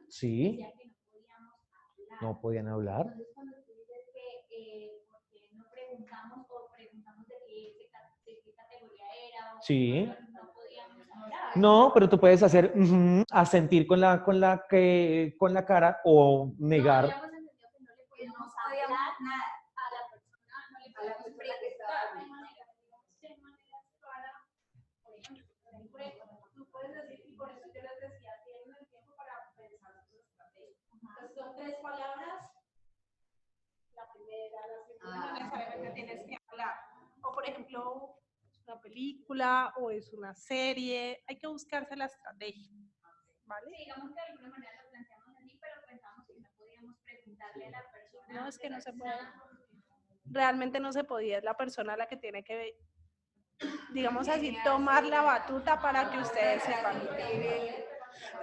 Sí. No podían hablar. Entonces, cuando tú dices que ¿por qué no preguntamos o preguntamos de qué categoría era o Sí. no podíamos hablar? No, pero tú puedes hacer asentir con la cara o negar. No, habíamos entendido que no le podíamos hablar nada a la persona, no le podíamos preguntar de manera clara, por ejemplo, Tú puedes decir, y por eso yo les decía, tienen el tiempo para pensar su estrategia. Entonces son 3 palabras. La primera, la segunda, no necesariamente tienes que hablar. O por ejemplo, es una película o es una serie, hay que buscarse la estrategia. ¿Vale? Sí, digamos que de alguna manera lo planteamos así, pero pensamos que no podíamos preguntarle a la persona. No, es que no se puede. Realmente no se podía, es la persona la que tiene que, digamos así, tomar la batuta para que ustedes sepan.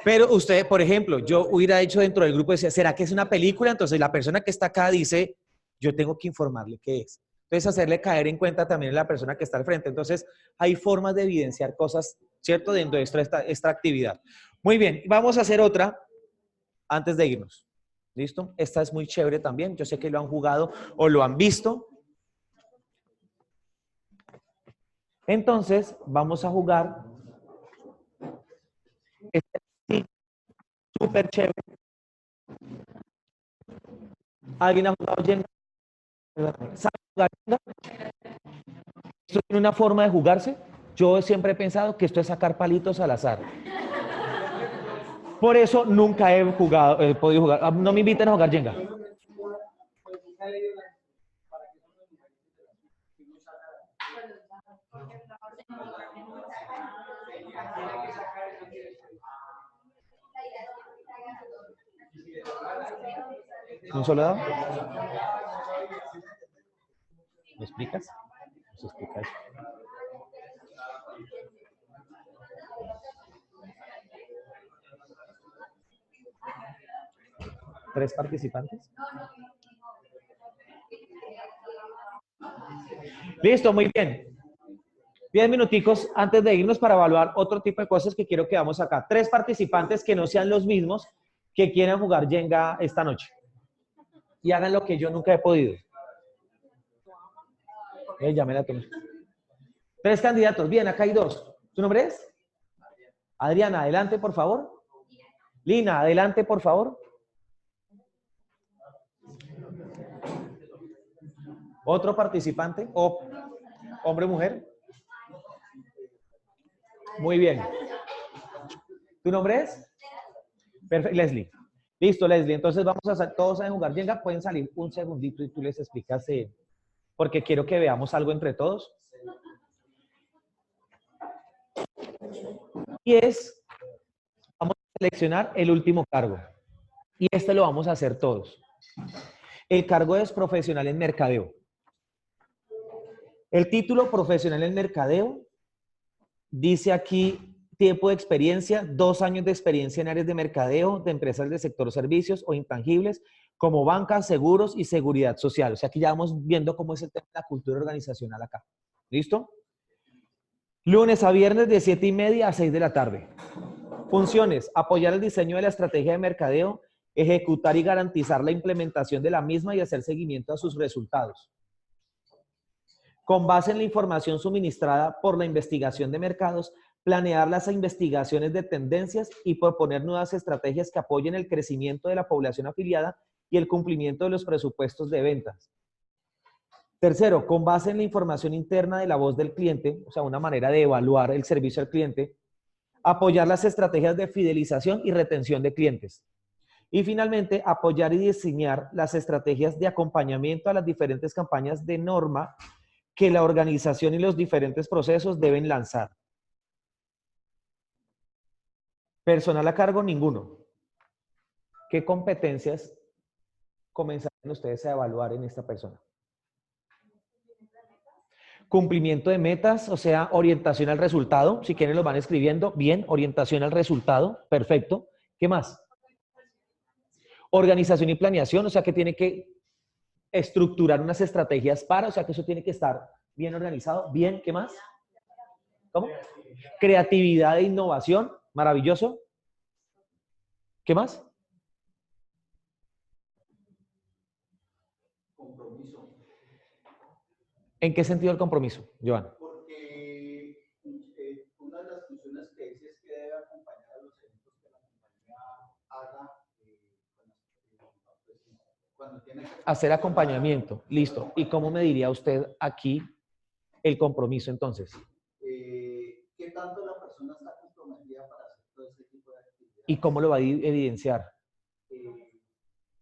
Pero usted, por ejemplo, yo hubiera hecho dentro del grupo, decía, ¿será que es una película? Entonces la persona que está acá dice, yo tengo que informarle qué es. Entonces hacerle caer en cuenta también a la persona que está al frente. Entonces hay formas de evidenciar cosas, ¿cierto? Dentro de esta actividad. Muy bien, vamos a hacer otra antes de irnos. ¿Listo? Esta es muy chévere también. Yo sé que lo han jugado o lo han visto. Entonces, vamos a jugar. Este es súper chévere. ¿Alguien ha jugado Jenga? ¿Sabe jugar Jenga? ¿Esto tiene una forma de jugarse? Yo siempre he pensado que esto es sacar palitos al azar. Por eso nunca he podido jugar. No me inviten a jugar Jenga. ¿Un solo dado? ¿Me explicas? ¿Me explicas? ¿3 participantes? Listo, muy bien. 10 minuticos antes de irnos para evaluar otro tipo de cosas que quiero que hagamos acá. 3 participantes que no sean los mismos que quieran jugar Jenga esta noche. Y hagan lo que yo nunca he podido. Ya me la tomé. 3 candidatos. Bien, acá hay 2. ¿Tu nombre es? Adriana, adelante, por favor. Lina, adelante, por favor. ¿Otro participante? ¿O hombre o mujer? Muy bien. ¿Tu nombre es? Perfecto, Leslie. Listo, Leslie. Entonces vamos a hacer, todos saben jugar Jenga. Pueden salir un segundito y tú les explicas, porque quiero que veamos algo entre todos. Y vamos a seleccionar el último cargo. Y este lo vamos a hacer todos. El cargo es profesional en mercadeo. El título profesional en mercadeo dice aquí tiempo de experiencia, 2 años de experiencia en áreas de mercadeo, de empresas del sector servicios o intangibles, como banca, seguros y seguridad social. O sea, aquí ya vamos viendo cómo es el tema de la cultura organizacional acá. ¿Listo? Lunes a viernes de 7:30 a 6 de la tarde. Funciones: apoyar el diseño de la estrategia de mercadeo, ejecutar y garantizar la implementación de la misma y hacer seguimiento a sus resultados. Con base en la información suministrada por la investigación de mercados, planear las investigaciones de tendencias y proponer nuevas estrategias que apoyen el crecimiento de la población afiliada y el cumplimiento de los presupuestos de ventas. Tercero, con base en la información interna de la voz del cliente, o sea, una manera de evaluar el servicio al cliente, apoyar las estrategias de fidelización y retención de clientes. Y finalmente, apoyar y diseñar las estrategias de acompañamiento a las diferentes campañas de norma que la organización y los diferentes procesos deben lanzar. Personal a cargo, ninguno. ¿Qué competencias comenzarían ustedes a evaluar en esta persona? Cumplimiento de metas, o sea, orientación al resultado. Si quieren, lo van escribiendo. Bien, orientación al resultado. Perfecto. ¿Qué más? Organización y planeación, o sea, que tiene que estructurar unas estrategias para, o sea, que eso tiene que estar bien organizado. Bien, ¿qué más? ¿Cómo? Creatividad e innovación. Maravilloso. ¿Qué más? Compromiso. ¿En qué sentido el compromiso, Joan? Porque una de las funciones que dice es que debe acompañar a los eventos que la compañía haga cuando tiene que Hacer acompañamiento. Listo. ¿Y cómo me diría usted aquí el compromiso entonces? ¿Qué tanto la persona está comprometida para hacer todo ese tipo de actividades? ¿Y cómo lo va a evidenciar?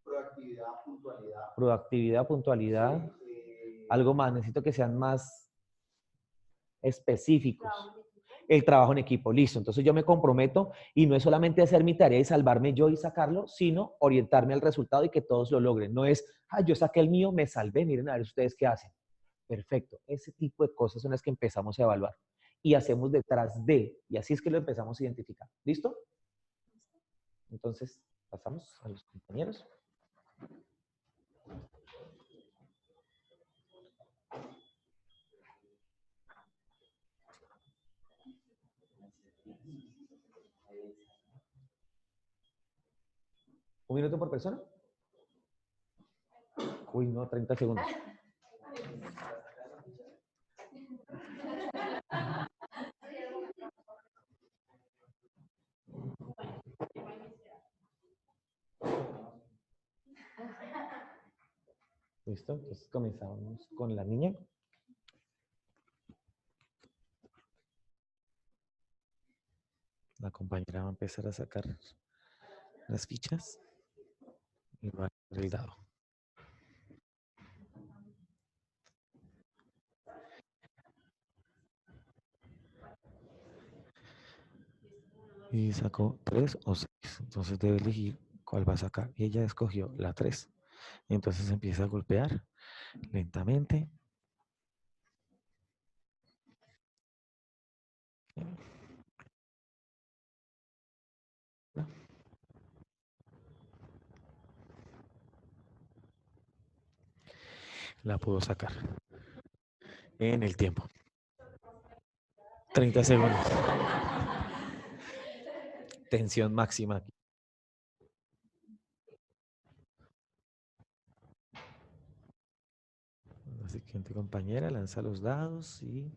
Proactividad, puntualidad. Proactividad, puntualidad. Algo más. Necesito que sean más específicos. El trabajo en equipo, listo. Entonces yo me comprometo y no es solamente hacer mi tarea y salvarme yo y sacarlo, sino orientarme al resultado y que todos lo logren. No es, yo saqué el mío, me salvé, miren a ver ustedes qué hacen. Perfecto. Ese tipo de cosas son las que empezamos a evaluar y hacemos detrás de, y así es que lo empezamos a identificar. ¿Listo? Entonces, pasamos a los compañeros. ¿Un minuto por persona? Uy, no, 30 segundos. Listo, entonces comenzamos con la niña. La compañera va a empezar a sacar las fichas y va a dar el dado. Y sacó 3 o 6. Entonces debe elegir cuál va a sacar. Y ella escogió la 3. Entonces empieza a golpear lentamente. La pudo sacar en el tiempo. 30 segundos. Tensión máxima. La siguiente compañera lanza los dados y...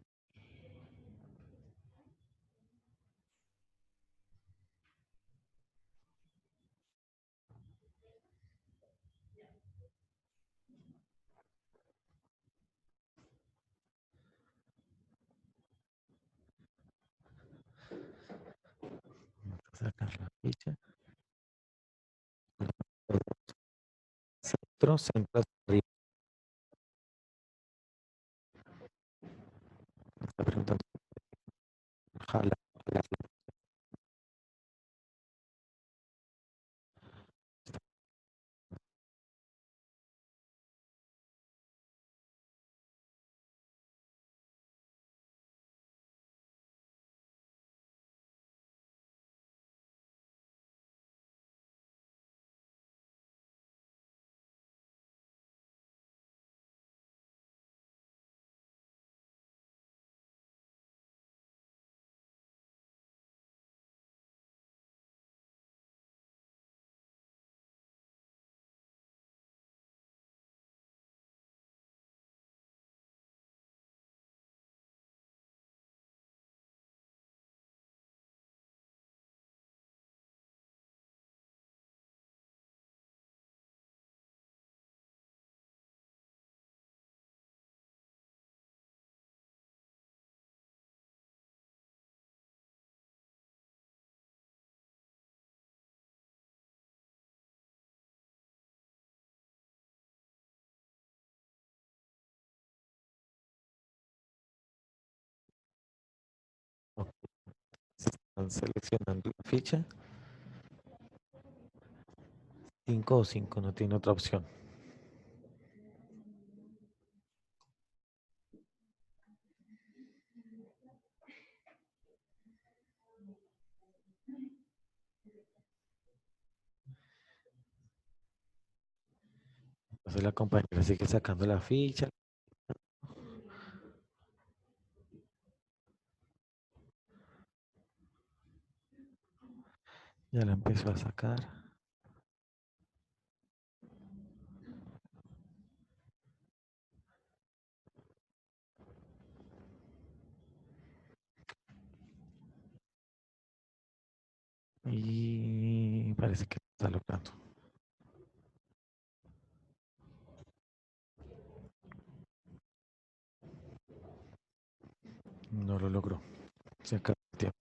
sacar la ficha. Centro, centro arriba. Está preguntando. Jala, jala. Están seleccionando la ficha. 5 o 5, no tiene otra opción. Entonces la compañera sigue sacando la ficha. Ya la empezó a sacar. Y parece que está logrando. No lo logró. Se acabó el tiempo.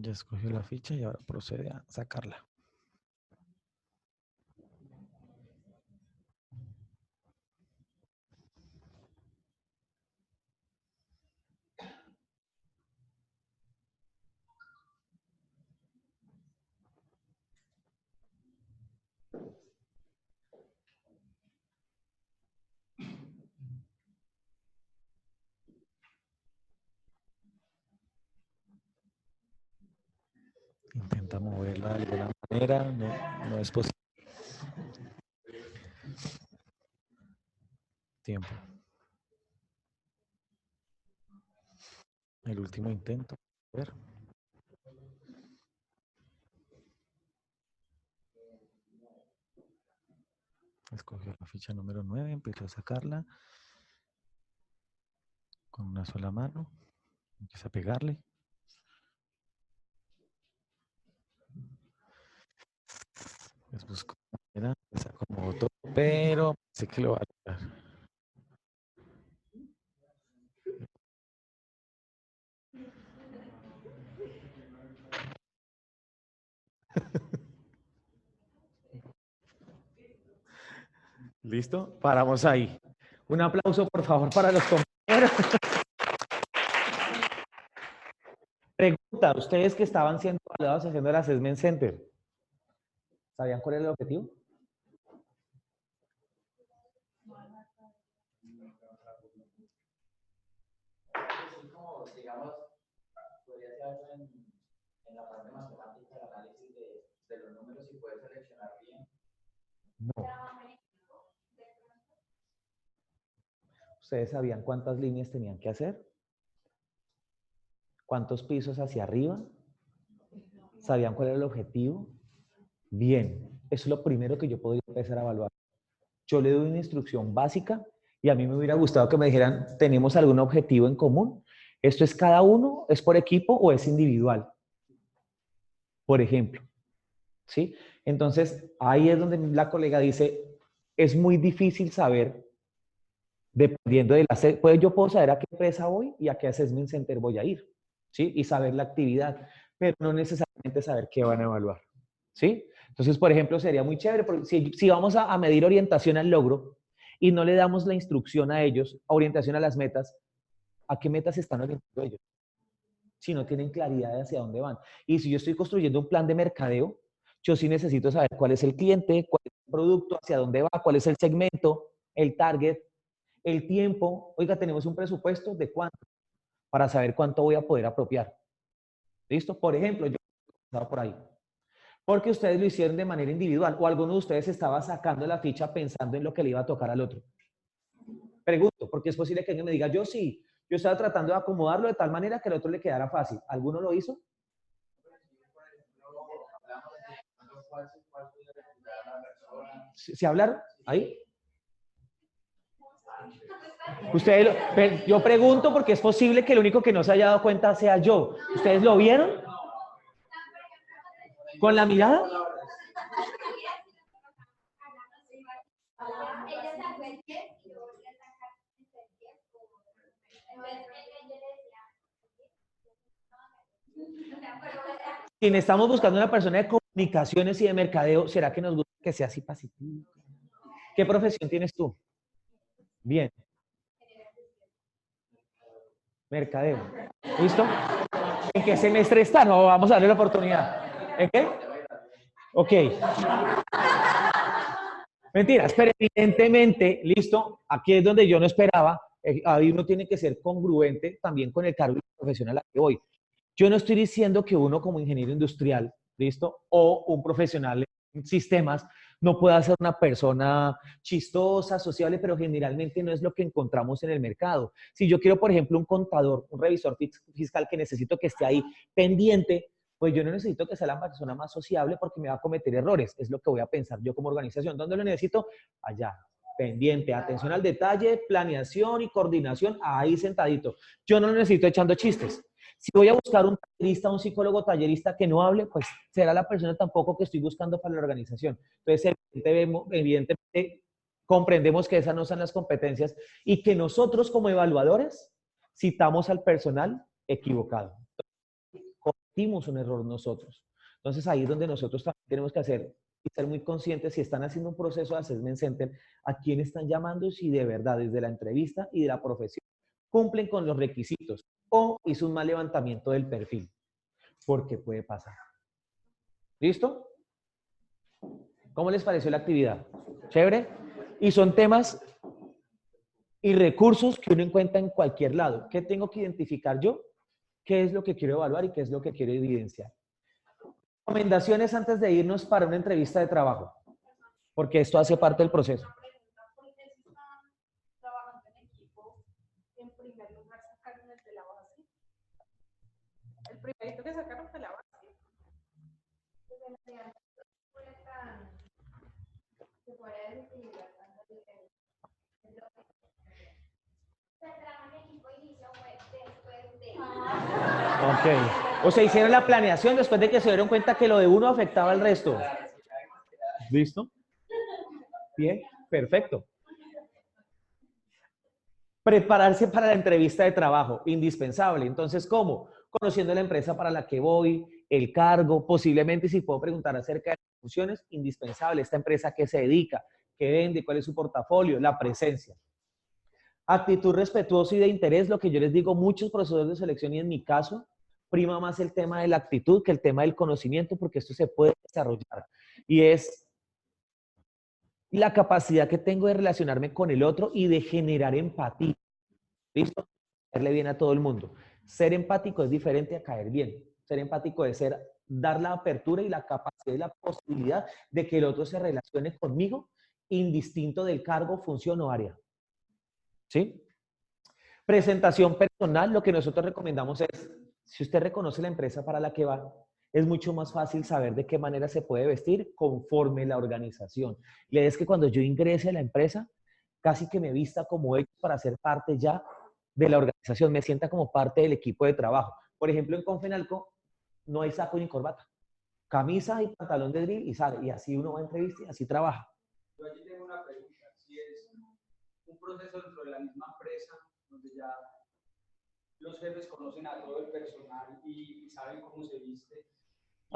Ya escogió la ficha y ahora procede a sacarla. Intenta moverla de alguna manera. No, no es posible. Tiempo. El último intento. A ver. Escogió la ficha número 9, empezó a sacarla con una sola mano. Empieza a pegarle. Les busco una manera, se acomodó todo, pero sé que lo va a lograr. ¿Listo? Paramos ahí. Un aplauso, por favor, para los compañeros. Pregunta, ustedes que estaban siendo evaluados haciendo el Assessment Center, ¿sabían cuál era el objetivo? Así como, digamos, podría ser algo en la parte matemática, el análisis de los números y poder seleccionar bien. No. ¿Ustedes sabían cuántas líneas tenían que hacer? ¿Cuántos pisos hacia arriba? ¿Sabían cuál era el objetivo? Bien, eso es lo primero que yo podría empezar a evaluar. Yo le doy una instrucción básica y a mí me hubiera gustado que me dijeran, ¿tenemos algún objetivo en común? ¿Esto es cada uno? ¿Es por equipo o es individual? Por ejemplo, ¿sí? Entonces, ahí es donde la colega dice, es muy difícil saber, dependiendo de la... Pues yo puedo saber a qué empresa voy y a qué assessment center voy a ir, ¿sí? Y saber la actividad, pero no necesariamente saber qué van a evaluar, ¿sí? Entonces, por ejemplo, sería muy chévere, porque si vamos a medir orientación al logro y no le damos la instrucción a ellos, orientación a las metas, ¿a qué metas están orientando ellos? Si no tienen claridad de hacia dónde van. Y si yo estoy construyendo un plan de mercadeo, yo sí necesito saber cuál es el cliente, cuál es el producto, hacia dónde va, cuál es el segmento, el target, el tiempo. Oiga, tenemos un presupuesto de cuánto para saber cuánto voy a poder apropiar. ¿Listo? Por ejemplo, yo estaba por ahí. Porque ustedes lo hicieron de manera individual o alguno de ustedes estaba sacando la ficha pensando en lo que le iba a tocar al otro. Pregunto, porque es posible que alguien me diga, yo sí, yo estaba tratando de acomodarlo de tal manera que al otro le quedara fácil. ¿Alguno lo hizo? ¿Se hablaron? ¿Ahí? Ustedes, yo pregunto porque es posible que el único que no se haya dado cuenta sea yo. ¿Ustedes lo vieron? ¿Con la mirada? Ella sacó el 10 y yo volví a sacar el 10. Entonces ella le decía, Si estamos buscando una persona de comunicaciones y de mercadeo, ¿será que nos gusta que sea así pacífico? ¿Qué profesión tienes tú? Bien. Mercadeo. ¿Listo? ¿En qué semestre está? No, vamos a darle la oportunidad. ¿En qué? Ok. Mentiras, pero evidentemente, listo, aquí es donde yo no esperaba, ahí uno tiene que ser congruente también con el cargo profesional al que voy. Yo no estoy diciendo que uno como ingeniero industrial, listo, o un profesional en sistemas, no pueda ser una persona chistosa, sociable, pero generalmente no es lo que encontramos en el mercado. Si yo quiero, por ejemplo, un contador, un revisor fiscal que necesito que esté ahí pendiente, pues yo no necesito que sea la persona más sociable porque me va a cometer errores. Es lo que voy a pensar yo como organización. ¿Dónde lo necesito? Allá, pendiente, atención al detalle, planeación y coordinación, ahí sentadito. Yo no lo necesito echando chistes. Si voy a buscar un tallerista, un psicólogo tallerista que no hable, pues será la persona tampoco que estoy buscando para la organización. Entonces, evidentemente comprendemos que esas no son las competencias y que nosotros como evaluadores citamos al personal equivocado. Cometimos un error nosotros. Entonces, ahí es donde nosotros también tenemos que hacer y ser muy conscientes si están haciendo un proceso de assessment center, a quién están llamando, si de verdad desde la entrevista y de la profesión cumplen con los requisitos o hizo un mal levantamiento del perfil, porque puede pasar. ¿Listo? ¿Cómo les pareció la actividad? ¿Chévere? Y son temas y recursos que uno encuentra en cualquier lado. ¿Qué tengo que identificar yo? ¿Qué es lo que quiero evaluar y qué es lo que quiero evidenciar? Recomendaciones antes de irnos para una entrevista de trabajo, porque esto hace parte del proceso. ¿Por qué si están trabajando en equipo, en primer lugar sacaron el de la base? El primerito que sacaron fue la base. pues en realidad no fue tan, se puede desequilibrar tanto diferencia. El trabajo en equipo inició fue después de. Ok. O sea, hicieron la planeación después de que se dieron cuenta que lo de uno afectaba al resto. ¿Listo? Bien, perfecto. Prepararse para la entrevista de trabajo, indispensable. Entonces, ¿cómo? Conociendo la empresa para la que voy, el cargo, posiblemente si puedo preguntar acerca de las funciones, indispensable. Esta empresa, ¿a qué se dedica? ¿Qué vende? ¿Cuál es su portafolio? La presencia. Actitud respetuosa y de interés, lo que yo les digo, muchos procesos de selección y en mi caso, prima más el tema de la actitud que el tema del conocimiento, porque esto se puede desarrollar. Y es la capacidad que tengo de relacionarme con el otro y de generar empatía. ¿Listo? Caerle bien a todo el mundo. Ser empático es diferente a caer bien. Ser empático es dar la apertura y la capacidad y la posibilidad de que el otro se relacione conmigo indistinto del cargo, función o área. ¿Sí? Presentación personal, lo que nosotros recomendamos es, si usted reconoce la empresa para la que va, es mucho más fácil saber de qué manera se puede vestir conforme la organización. La idea es que cuando yo ingrese a la empresa, casi que me vista como ellos para ser parte ya de la organización, me sienta como parte del equipo de trabajo. Por ejemplo, en Confenalco no hay saco ni corbata. Camisa y pantalón de drill y sale. Y así uno va a entrevista y así trabaja. Yo aquí tengo una pregunta. Si es un proceso dentro de la misma empresa, donde ya los jefes conocen a todo el personal y saben cómo se viste,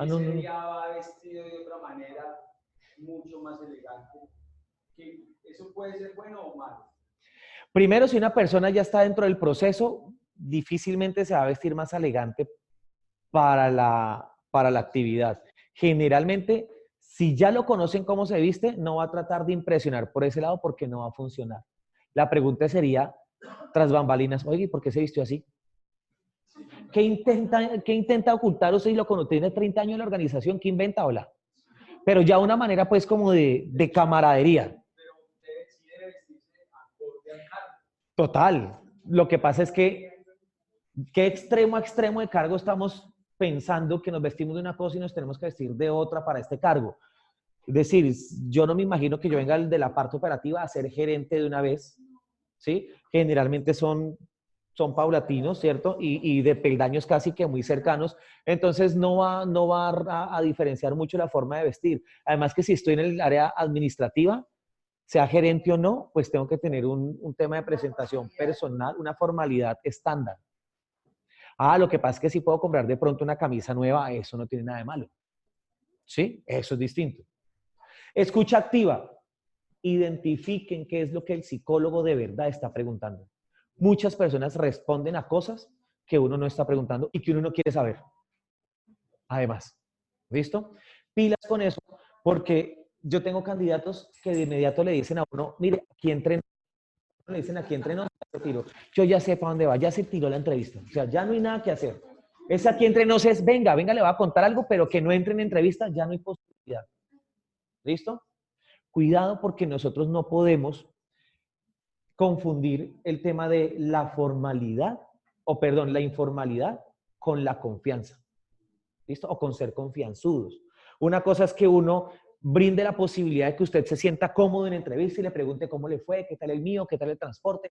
y ese día va vestido de otra manera, mucho más elegante, que ¿eso puede ser bueno o malo? Primero, si una persona ya está dentro del proceso, difícilmente se va a vestir más elegante para la actividad. Generalmente, si ya lo conocen cómo se viste, no va a tratar de impresionar por ese lado porque no va a funcionar. La pregunta sería, tras bambalinas, oye, ¿por qué se vistió así? ¿Qué intenta ocultar usted y lo conoce? Tiene 30 años en la organización, ¿qué inventa? Hola. Pero ya una manera pues como de camaradería. Pero sí debe vestirse acorde al cargo. Total. Lo que pasa es que, ¿qué extremo a extremo de cargo estamos pensando que nos vestimos de una cosa y nos tenemos que vestir de otra para este cargo? Es decir, yo no me imagino que yo venga de la parte operativa a ser gerente de una vez ¿sí? Generalmente son paulatinos, ¿cierto? Y de peldaños casi que muy cercanos. Entonces no va a diferenciar mucho la forma de vestir. Además que si estoy en el área administrativa, sea gerente o no, pues tengo que tener un tema de presentación personal, una formalidad estándar. Lo que pasa es que si puedo comprar de pronto una camisa nueva, eso no tiene nada de malo. ¿Sí? Eso es distinto. Escucha activa. Identifiquen qué es lo que el psicólogo de verdad está preguntando. Muchas personas responden a cosas que uno no está preguntando y que uno no quiere saber. Además, ¿listo? Pilas con eso, porque yo tengo candidatos que de inmediato le dicen a uno, mire, aquí entrenó, le dicen aquí entrenó, yo ya sé para dónde va, ya se tiró la entrevista, o sea, ya no hay nada que hacer. Ese aquí entre nos es, venga, le va a contar algo, pero que no entre en entrevista, ya no hay posibilidad. ¿Listo? Cuidado porque nosotros no podemos confundir el tema de la formalidad, o perdón, la informalidad con la confianza. ¿Listo? O con ser confianzudos. Una cosa es que uno brinde la posibilidad de que usted se sienta cómodo en entrevista y le pregunte cómo le fue, qué tal el mío, qué tal el transporte,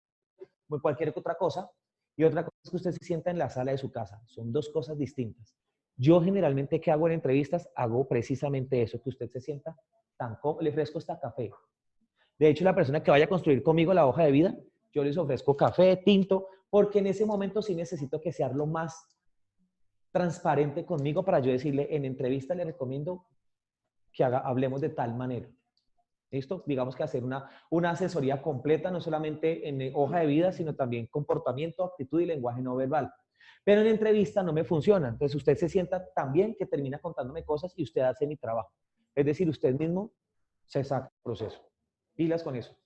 o cualquier otra cosa. Y otra cosa es que usted se sienta en la sala de su casa. Son dos cosas distintas. Yo generalmente, ¿qué hago en entrevistas? Hago precisamente eso, que usted se sienta tan cómodo. Le ofrezco hasta café. De hecho, la persona que vaya a construir conmigo la hoja de vida, yo les ofrezco café, tinto, porque en ese momento sí necesito que sea lo más transparente conmigo para yo decirle, en entrevista le recomiendo que hablemos de tal manera. ¿Listo? Digamos que hacer una asesoría completa, no solamente en hoja de vida, sino también comportamiento, actitud y lenguaje no verbal. Pero en entrevista no me funciona. Entonces usted se sienta tan bien que termina contándome cosas y usted hace mi trabajo. Es decir, usted mismo se saca el proceso. Pilas con eso.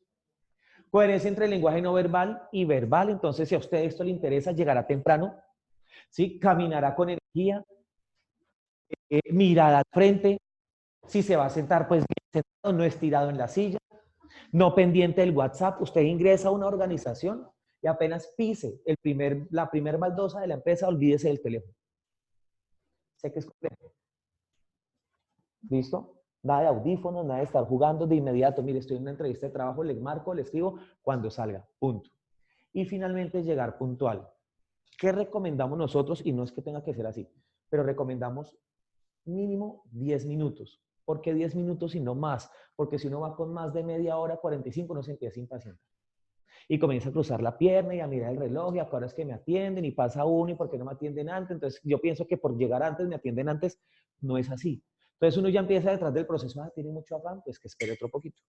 Coherencia entre el lenguaje no verbal y verbal. Entonces, si a usted esto le interesa, llegará temprano, ¿sí? Caminará con energía, mirada al frente. Si se va a sentar, pues bien sentado, no estirado en la silla, no pendiente del WhatsApp. Usted ingresa a una organización y apenas pise la primer baldosa de la empresa, olvídese del teléfono. Sé que es complejo. ¿Listo? Nada de audífonos, nada de estar jugando de inmediato. Mire, estoy en una entrevista de trabajo, le marco, le escribo cuando salga. Punto. Y finalmente llegar puntual. ¿Qué recomendamos nosotros? Y no es que tenga que ser así, pero recomendamos mínimo 10 minutos. ¿Por qué 10 minutos y no más? Porque si uno va con más de media hora, 45, uno se empieza a impacientar. Y comienza a cruzar la pierna y a mirar el reloj y a qué horas que me atienden y pasa uno y por qué no me atienden antes. Entonces yo pienso que por llegar antes me atienden antes. No es así. Entonces uno ya empieza detrás del proceso, tiene mucho afán, pues que espere otro poquito.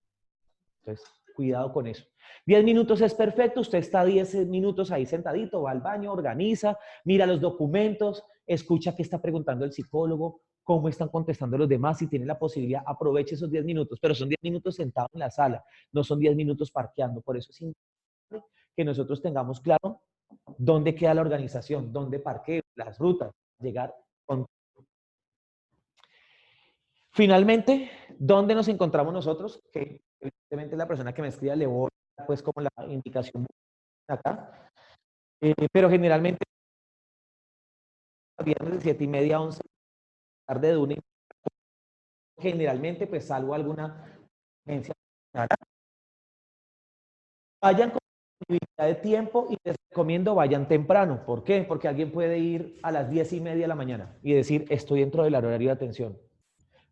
Entonces, cuidado con eso. 10 minutos es perfecto, usted está 10 minutos ahí sentadito, va al baño, organiza, mira los documentos, escucha qué está preguntando el psicólogo, cómo están contestando los demás, si tiene la posibilidad, aproveche esos 10 minutos, pero son 10 minutos sentado en la sala, no son 10 minutos parqueando. Por eso es importante que nosotros tengamos claro dónde queda la organización, dónde parqueo, las rutas, llegar con... Finalmente, ¿dónde nos encontramos nosotros? Que evidentemente la persona que me escriba le voy a dar pues como la indicación acá. Pero generalmente viernes de 7:30 a 11 tarde de 1:00. Generalmente pues salvo alguna agencia. Vayan con disponibilidad de tiempo y les recomiendo vayan temprano. ¿Por qué? Porque alguien puede ir a las 10:30 de la mañana y decir estoy dentro del horario de atención.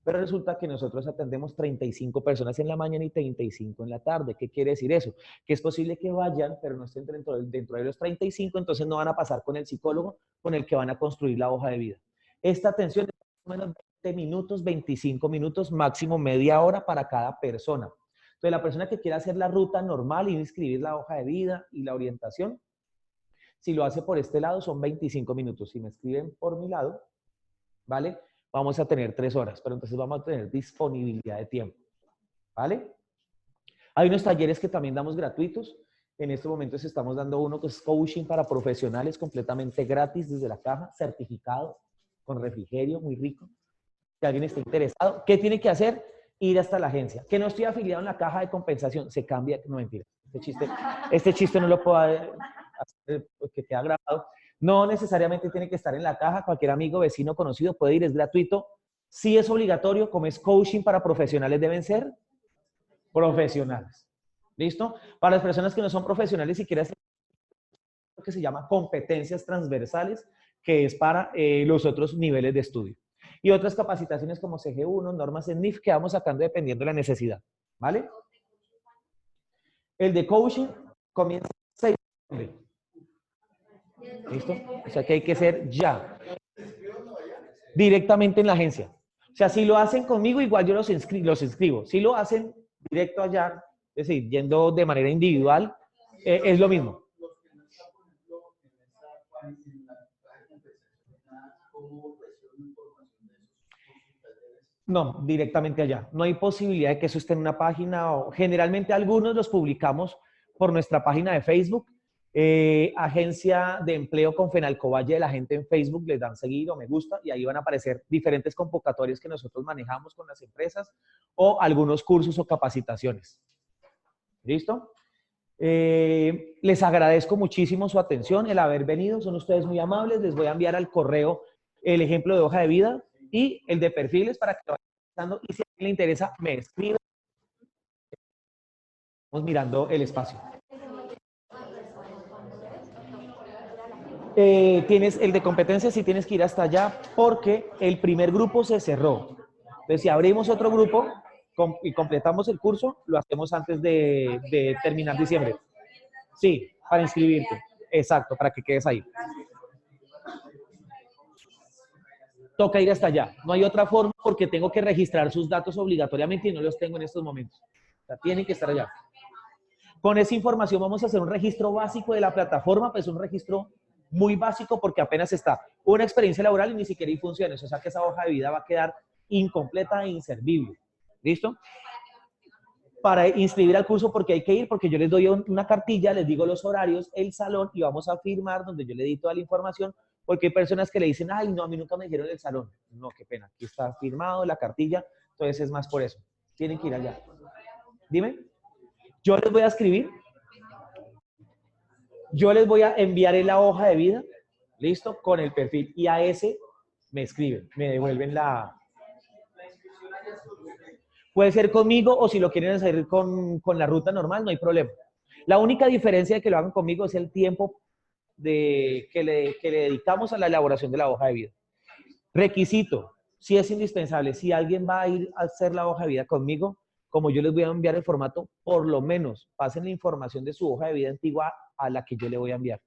Pero resulta que nosotros atendemos 35 personas en la mañana y 35 en la tarde. ¿Qué quiere decir eso? Que es posible que vayan, pero no estén dentro de los 35, entonces no van a pasar con el psicólogo con el que van a construir la hoja de vida. Esta atención es más o menos 20 minutos, 25 minutos, máximo media hora para cada persona. Entonces, la persona que quiera hacer la ruta normal y inscribir la hoja de vida y la orientación, si lo hace por este lado, son 25 minutos. Si me escriben por mi lado, ¿vale? Vamos a tener 3 horas, pero entonces vamos a tener disponibilidad de tiempo, ¿vale? Hay unos talleres que también damos gratuitos. En estos momentos estamos dando uno que es coaching para profesionales completamente gratis desde la caja, certificado, con refrigerio, muy rico. Si alguien está interesado, ¿qué tiene que hacer? Ir hasta la agencia. Que no estoy afiliado en la caja de compensación, se cambia, no mentira. Este chiste no lo puedo hacer porque queda grabado. No necesariamente tiene que estar en la caja, cualquier amigo, vecino, conocido puede ir, es gratuito. Sí es obligatorio, como es coaching para profesionales, deben ser profesionales. ¿Listo? Para las personas que no son profesionales y quieren hacer lo que se llama competencias transversales, que es para los otros niveles de estudio. Y otras capacitaciones como CG1, normas en NIF, que vamos sacando dependiendo de la necesidad. ¿Vale? El de coaching comienza el 6 de noviembre. ¿Listo? O sea que hay que ser ya. Directamente en la agencia. O sea, si lo hacen conmigo, igual yo los inscribo. Si lo hacen directo allá, es decir, yendo de manera individual, es lo mismo. No, directamente allá. No hay posibilidad de que eso esté en una página. O, generalmente algunos los publicamos por nuestra página de Facebook. Agencia de Empleo con Fenalco Valle, la gente en Facebook les dan seguir o me gusta y ahí van a aparecer diferentes convocatorias que nosotros manejamos con las empresas o algunos cursos o capacitaciones. ¿Listo? Les agradezco muchísimo su atención, el haber venido, son ustedes muy amables. Les voy a enviar al correo el ejemplo de hoja de vida y el de perfiles para que lo vayan pensando, y si a alguien le interesa, me escribe. Estamos mirando el espacio. Tienes el de competencias y tienes que ir hasta allá porque el primer grupo se cerró. Entonces, si abrimos otro grupo y completamos el curso, lo hacemos antes de terminar diciembre. Sí, para inscribirte. Exacto, para que quedes ahí. Toca ir hasta allá. No hay otra forma porque tengo que registrar sus datos obligatoriamente y no los tengo en estos momentos. O sea, tienen que estar allá. Con esa información vamos a hacer un registro básico de la plataforma, pues un registro muy básico porque apenas está una experiencia laboral y ni siquiera hay funciones. O sea que esa hoja de vida va a quedar incompleta e inservible. ¿Listo? Para inscribir al curso, porque hay que ir, porque yo les doy una cartilla, les digo los horarios, el salón y vamos a firmar donde yo le di toda la información, porque hay personas que le dicen, ay, no, a mí nunca me dijeron el salón. No, qué pena, aquí está firmado la cartilla, entonces es más por eso. Tienen que ir allá. Dime. Yo les voy a escribir. Yo les voy a enviar en la hoja de vida, listo, con el perfil. Y a ese me escriben, me devuelven la... Puede ser conmigo o si lo quieren hacer con la ruta normal, no hay problema. La única diferencia de que lo hagan conmigo es el tiempo que le dedicamos a la elaboración de la hoja de vida. Requisito, si es indispensable, si alguien va a ir a hacer la hoja de vida conmigo, como yo les voy a enviar el formato, por lo menos pasen la información de su hoja de vida antigua a la que yo le voy a enviar.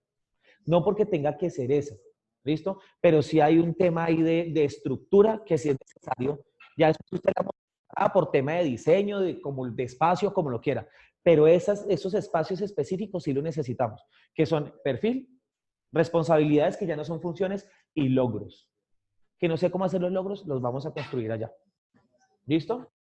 No porque tenga que ser esa, ¿listo? Pero sí hay un tema ahí de estructura que si es necesario, ya después usted la montará por tema de diseño, de espacio, como lo quiera. Pero esos espacios específicos sí lo necesitamos, que son perfil, responsabilidades que ya no son funciones y logros. Que no sé cómo hacer los logros, los vamos a construir allá. ¿Listo?